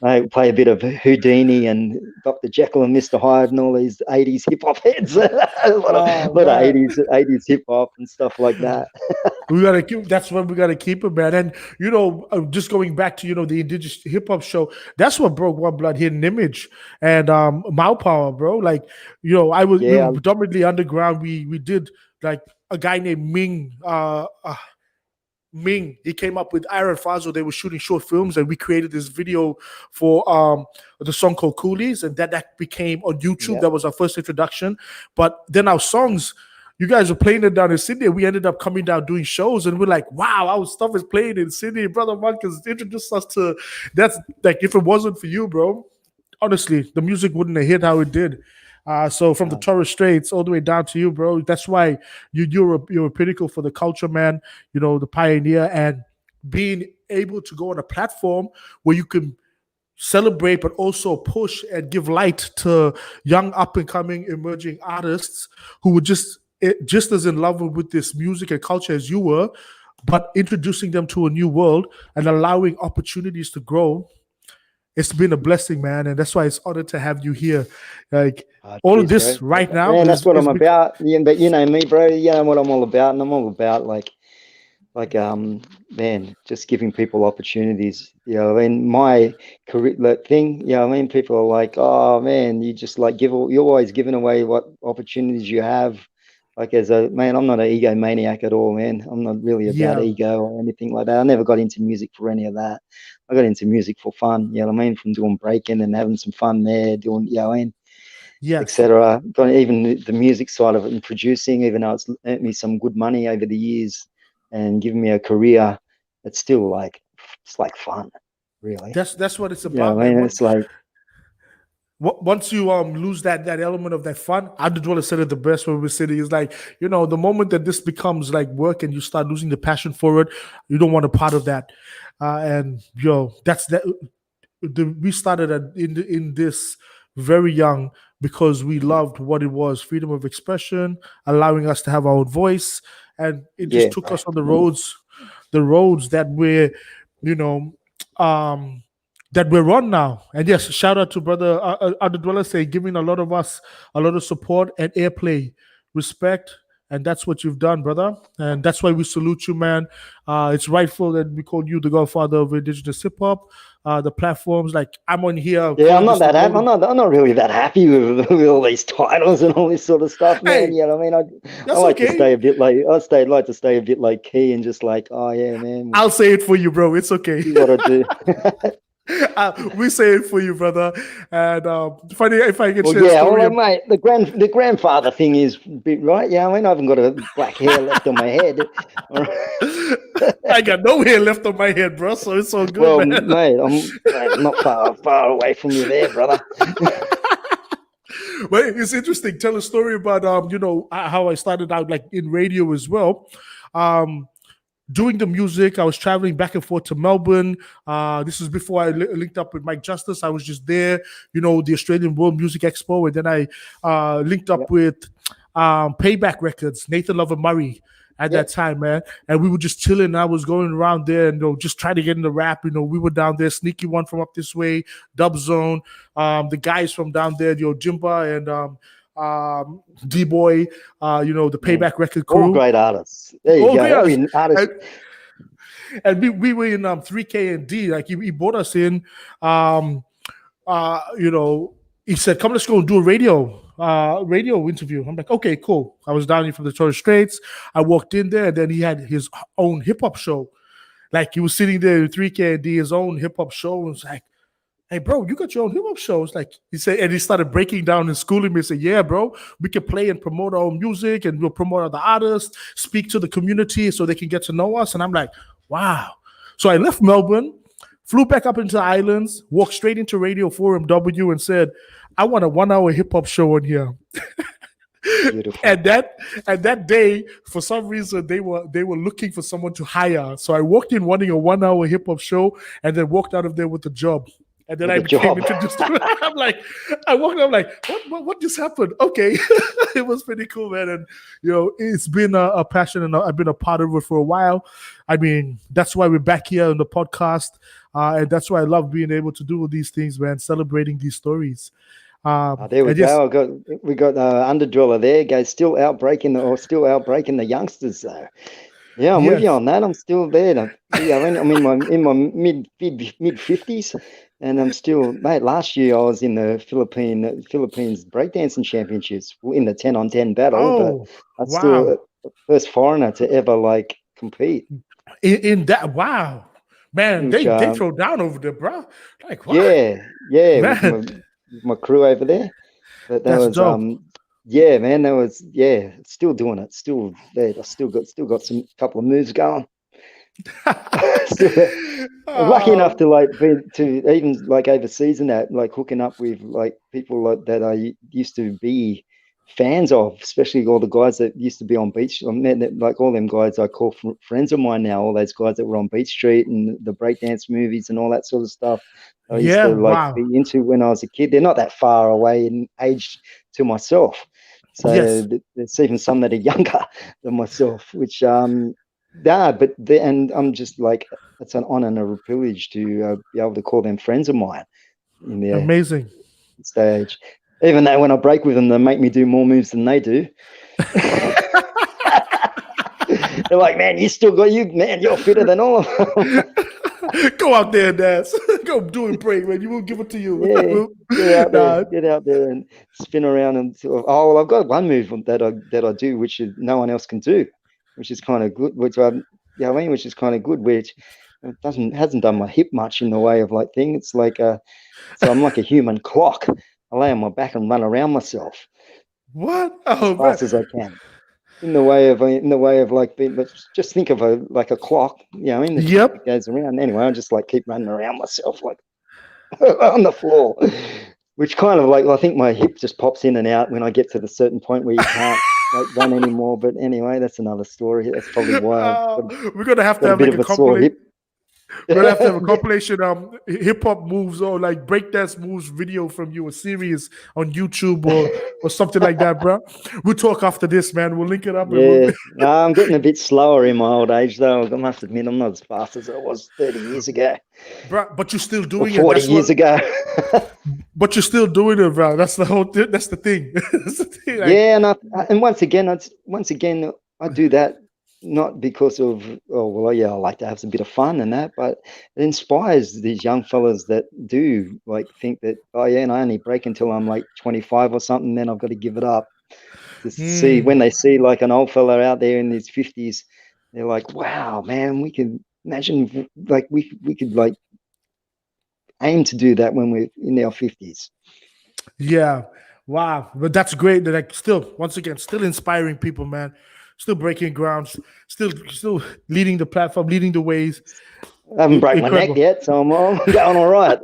I play a bit of Houdini and Dr. Jekyll and Mr. Hyde and all these 80s hip hop heads. a lot Oh of man. 80s hip hop and stuff like that. We gotta keep. That's what we gotta keep it, man. And just going back to the Indigenous hip hop show. That's what broke One Blood, Hidden Image, and Mau Power, bro. Like we were Yeah, predominantly underground. We did like a guy named Ming. Ming, he came up with Iron Fazo. They were shooting short films, and we created this video for the song called Coolies, and that became on YouTube. yeah. That was our first introduction. But then our songs, you guys were playing it down in Sydney. We ended up coming down doing shows, and we're like, wow, our stuff is playing in Sydney. Brother Munk has introduced us to that's like, if it wasn't for you, bro, honestly, the music wouldn't have hit how it did. So from the Torres Straits all the way down to you, bro. That's why you're a pinnacle for the culture, man. The pioneer, and being able to go on a platform where you can celebrate, but also push and give light to young up and coming emerging artists who were just as in love with this music and culture as you were, but introducing them to a new world and allowing opportunities to grow. It's been a blessing, man, and that's why it's honored to have you here. Like all of Cheers, this bro. right now, Man, that's what I'm about. Yeah, but you know me, bro. You know what I'm all about, and I'm all about like man, just giving people opportunities. I mean, my career thing. I mean, people are like, oh man, you just like you're always giving away what opportunities you have. Like as a man, I'm not an egomaniac at all, man. I'm not really about ego or anything like that. I never got into music for any of that. I got into music for fun. You know what I mean? From doing breaking and having some fun there, doing etc. Got even the music side of it and producing, even though it's earned me some good money over the years and given me a career. It's still like fun, really. That's what it's about. I mean, it's like. Once you lose that element of that fun, I just want to say it the best when we're sitting is like, the moment that this becomes like work and you start losing the passion for it, you don't want a part of that. And that's that. We started in this very young because we loved what it was, freedom of expression, allowing us to have our own voice, and it just took us on the roads that we're, that we're on now. And yes, shout out to brother Adedwala, say giving a lot of us a lot of support and airplay, respect, and that's what you've done, brother. And that's why we salute you, man. It's rightful that we call you the godfather of Indigenous hip hop. The platforms, like I'm on here. Yeah, I'm not that happy. I'm not really that happy with all these titles and all this sort of stuff, man. Hey, I mean, I like to stay a bit like like to stay a bit like key and just like, oh yeah, man. I'll say it for you, bro. It's okay. Do what I do. We say it for you, brother. And funny if I can share. Yeah, well, mate, the grandfather thing is right. Yeah, I mean, I haven't got a black hair left on my head. I got no hair left on my head, bro. So it's all good, well, man. Mate, I'm not far away from you there, brother. Well, it's interesting. Tell a story about how I started out like in radio as well. Doing the music, I was traveling back and forth to Melbourne. This is before I linked up with Mike Justice. I was just there, the Australian World Music Expo, and then I linked up with Payback Records, Nathan Lover Murray at that time, man. And we were just chilling. I was going around there and just trying to get into rap. We were down there, Sneaky One from up this way, Dub Zone, the guys from down there, Jimba and D-Boy, the Payback Record crew. All great artists. There you go. Artist. And we were in 3K and D. Like he brought us in. He said, "Come, let's go and do a radio interview." I'm like, "Okay, cool." I was down here from the Torres Straits. I walked in there, and then he had his own hip hop show. Like he was sitting there with 3K and did his own hip hop show. And it's like, hey, bro, you got your own hip hop shows. Like he said, and he started breaking down and schooling me and said, yeah, bro, we can play and promote our own music and we'll promote other artists, speak to the community so they can get to know us. And I'm like, wow. So I left Melbourne, flew back up into the islands, walked straight into Radio 4MW and said, I want a 1 hour hip hop show on here. Beautiful. And that day, for some reason, they were looking for someone to hire. So I walked in wanting a 1 hour hip hop show, and then walked out of there with a job. And then I became introduced to it. I walked up like, what just happened? Okay, it was pretty cool, man. And it's been a passion, and I've been a part of it for a while. I mean, that's why we're back here on the podcast, and that's why I love being able to do these things, man. Celebrating these stories. There we go. We got Underdweller there. Guys, still outbreaking the youngsters though. Yeah, I'm with you on that. I'm still there. I'm in my mid 50s, and I'm still, mate. Last year I was in the Philippines breakdancing championships in the 10-on-10 battle. But I'm still the first foreigner to ever compete in that. Wow, man, they throw down over there, bro. Like, wow. Yeah. My crew over there, but that was dope. Yeah, man, that was still doing it, still there. I still got some couple of moves going. Lucky enough to even overseas and that, hooking up with people that I used to be fans of, especially all the guys that used to be on Beach. I met all them guys I call friends of mine now. All those guys that were on Beach Street and the breakdance movies and all that sort of stuff. I used to be into when I was a kid. They're not that far away in age to myself. So there's even some that are younger than myself, which and I'm just it's an honor and a privilege to be able to call them friends of mine in their amazing stage. Even though when I break with them, they make me do more moves than they do. They're like, man, you're fitter than all of them. Go out there and dance. Go do and break, man. You won't give it to you. Yeah, get out there and spin around and I've got one move that I do which no one else can do, which is kind of good. Which is kind of good. Which hasn't done my hip much in the way of thing. It's so I'm like a human clock. I lay on my back and run around myself. What? As fast as I can. In the way of being, but just think of a clock, it goes around. Anyway, I just keep running around myself on the floor, which kind of I think my hip just pops in and out when I get to the certain point where you can't run anymore. But anyway, that's another story. That's probably why we're gonna have to have a compilation. We're gonna have to have a compilation hip hop moves or breakdance moves video from you, a series on YouTube or something like that, bro. We'll talk after this, man. We'll link it up. Yeah, I'm getting a bit slower in my old age, though. I must admit, I'm not as fast as I was 30 years ago. Bro, but you're still doing 40 years ago. But you're still doing it, bro. That's the whole. That's the thing. That's the thing. And once again, I do that. Not because of I like to have some bit of fun and that, but it inspires these young fellas that do think that and I only break until I'm 25 or something, then I've got to give it up. To see when they see an old fella out there in his 50s, they're like, wow, man, we can imagine we could aim to do that when we're in our 50s. Yeah, wow, but that's great that still once again still inspiring people, man. Still breaking grounds, still leading the platform, leading the ways. I haven't broken my neck yet, so I'm going all right.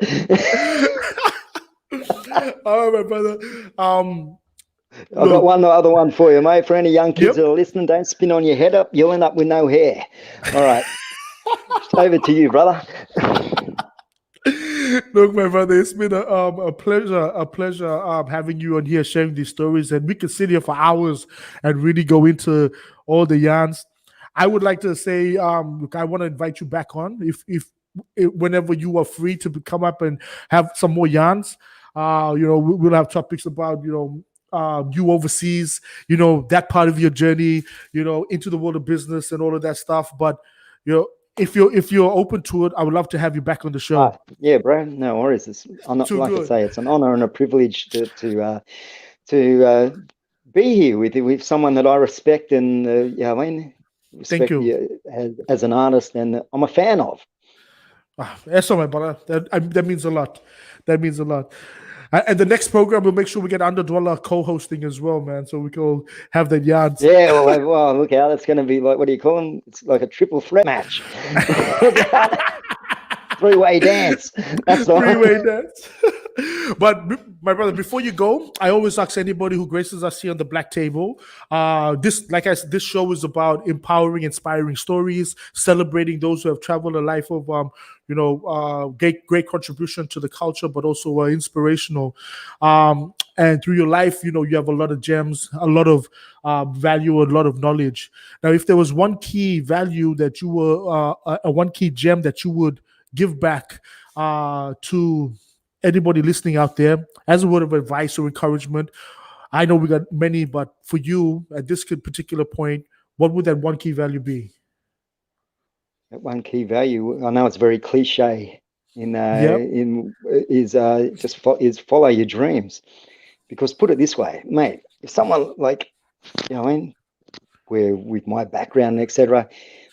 All right, my brother. I've got one other one for you, mate. For any young kids that are listening, don't spin on your head up. You'll end up with no hair. All right. Over to you, brother. Look, my brother, it's been a pleasure having you on here sharing these stories, and we could sit here for hours and really go into all the yarns. I would like to say, look, I want to invite you back on if whenever you are free to come up and have some more yarns. We'll have topics about you overseas, that part of your journey, into the world of business and all of that stuff. But if you're open to it, I would love to have you back on the show. Yeah, bro. No worries. It's an honor and a privilege to be here with someone that I respect, and Thank respect you. you as an artist, and I'm a fan of. That's all, my brother. That means a lot. That means a lot. And the next program, we'll make sure we get Underdweller co-hosting as well, man, so we can have the yards. Yeah, well, look out. It's going to be like, what do you call them? It's like a triple threat match. Three-way dance. That's all. Three-way dance. But my brother, before you go, I always ask anybody who graces us here on the Black Table. This, like I said, this show is about empowering, inspiring stories, celebrating those who have traveled a life of, great contribution to the culture, but also inspirational. And through your life, you have a lot of gems, a lot of value, a lot of knowledge. Now, if there was one key value that you were, one key gem that you would give back to anybody listening out there as a word of advice or encouragement, I know we got many, but for you at this particular point, what would that one key value be? That one key value, I know it's very cliche, is follow your dreams. Because put it this way, mate, if someone like, where with my background, etc.,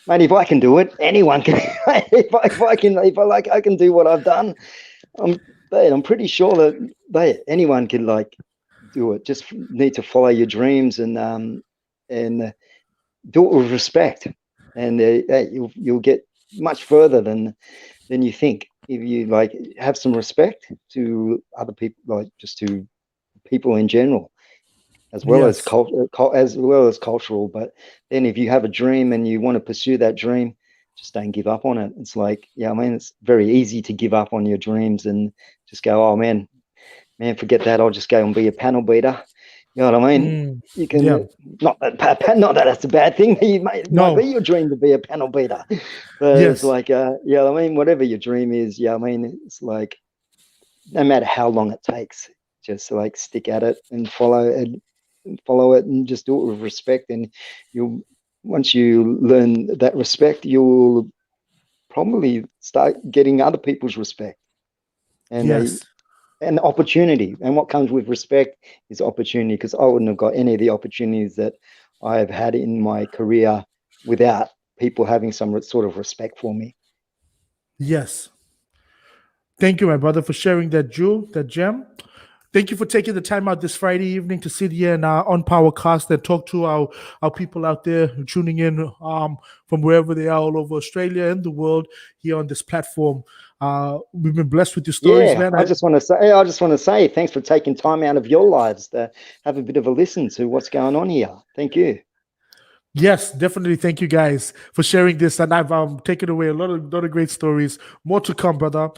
mate, if I can do it, anyone can. I can do what I've done. I'm pretty sure that anyone can do it. Just need to follow your dreams and do it with respect, and you'll get much further than you think if you have some respect to other people, just to people in general, as well as cultural. But then if you have a dream and you want to pursue that dream, just don't give up on it. It's it's very easy to give up on your dreams and just go, oh man, forget that. I'll just go and be a panel beater. You know what I mean? You can not that that's a bad thing. It might be your dream to be a panel beater, but it's whatever your dream is. It's no matter how long it takes, just stick at it and follow it and just do it with respect. And once you learn that respect, you'll probably start getting other people's respect and opportunity. And what comes with respect is opportunity, because I wouldn't have got any of the opportunities that I have had in my career without people having some sort of respect for me. Yes. Thank you, my brother, for sharing that gem. Thank you for taking the time out this Friday evening to sit here and on Powercast and talk to our people out there tuning in from wherever they are all over Australia and the world here on this platform. We've been blessed with your stories, man. I just want to say thanks for taking time out of your lives to have a bit of a listen to what's going on here. Thank you. Yes, definitely. Thank you guys for sharing this. And I've taken away a lot of great stories. More to come, brother.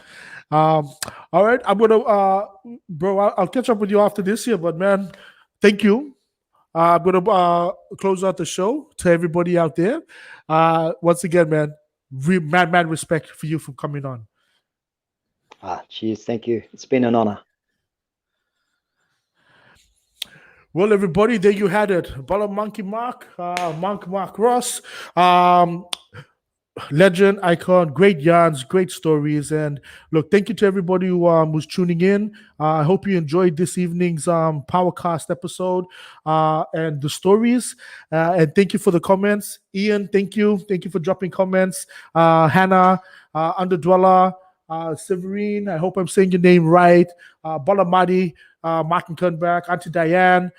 All right. I'm going to, bro, I'll catch up with you after this year. But, man, thank you. I'm going to close out the show to everybody out there. Once again, man, mad respect for you for coming on. Cheers. Thank you. It's been an honor. Well, everybody, there you had it. Bala Munkimuk, Munk Ross, legend, icon, great yarns, great stories. And look, thank you to everybody who was tuning in. I hope you enjoyed this evening's Powercast episode and the stories. And thank you for the comments. Ian, thank you. Thank you for dropping comments. Hannah, Underdweller, Severine, I hope I'm saying your name right. Balamadi, Martin Kernbach, Auntie Diane,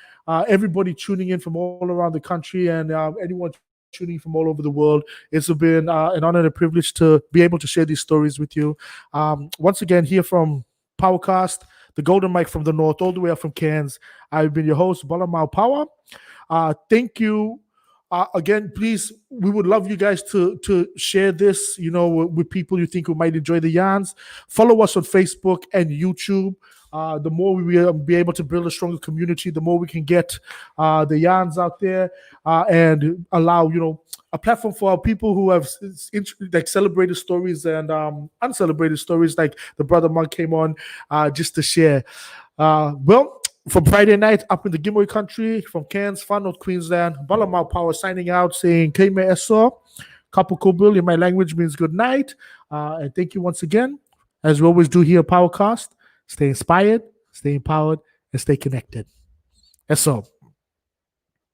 everybody tuning in from all around the country, and anyone tuning from all over the world. It's been an honor and a privilege to be able to share these stories with you. Once again, here from Powercast, the golden mic from the north, all the way up from Cairns. I've been your host, Balamau Power. Thank you. Again, please, we would love you guys to share this, with people you think who might enjoy the yarns. Follow us on Facebook and YouTube. The more we will be able to build a stronger community, the more we can get the yarns out there and allow, a platform for our people who have celebrated stories and uncelebrated stories, like the brother Munk came on just to share. From Friday night up in the Gimoi country, from Cairns, Far North Queensland, Balamau Power signing out saying Keime Eso, Kapu Kobil in my language means good night. And thank you once again. As we always do here at Powercast, stay inspired, stay empowered, and stay connected. Eso.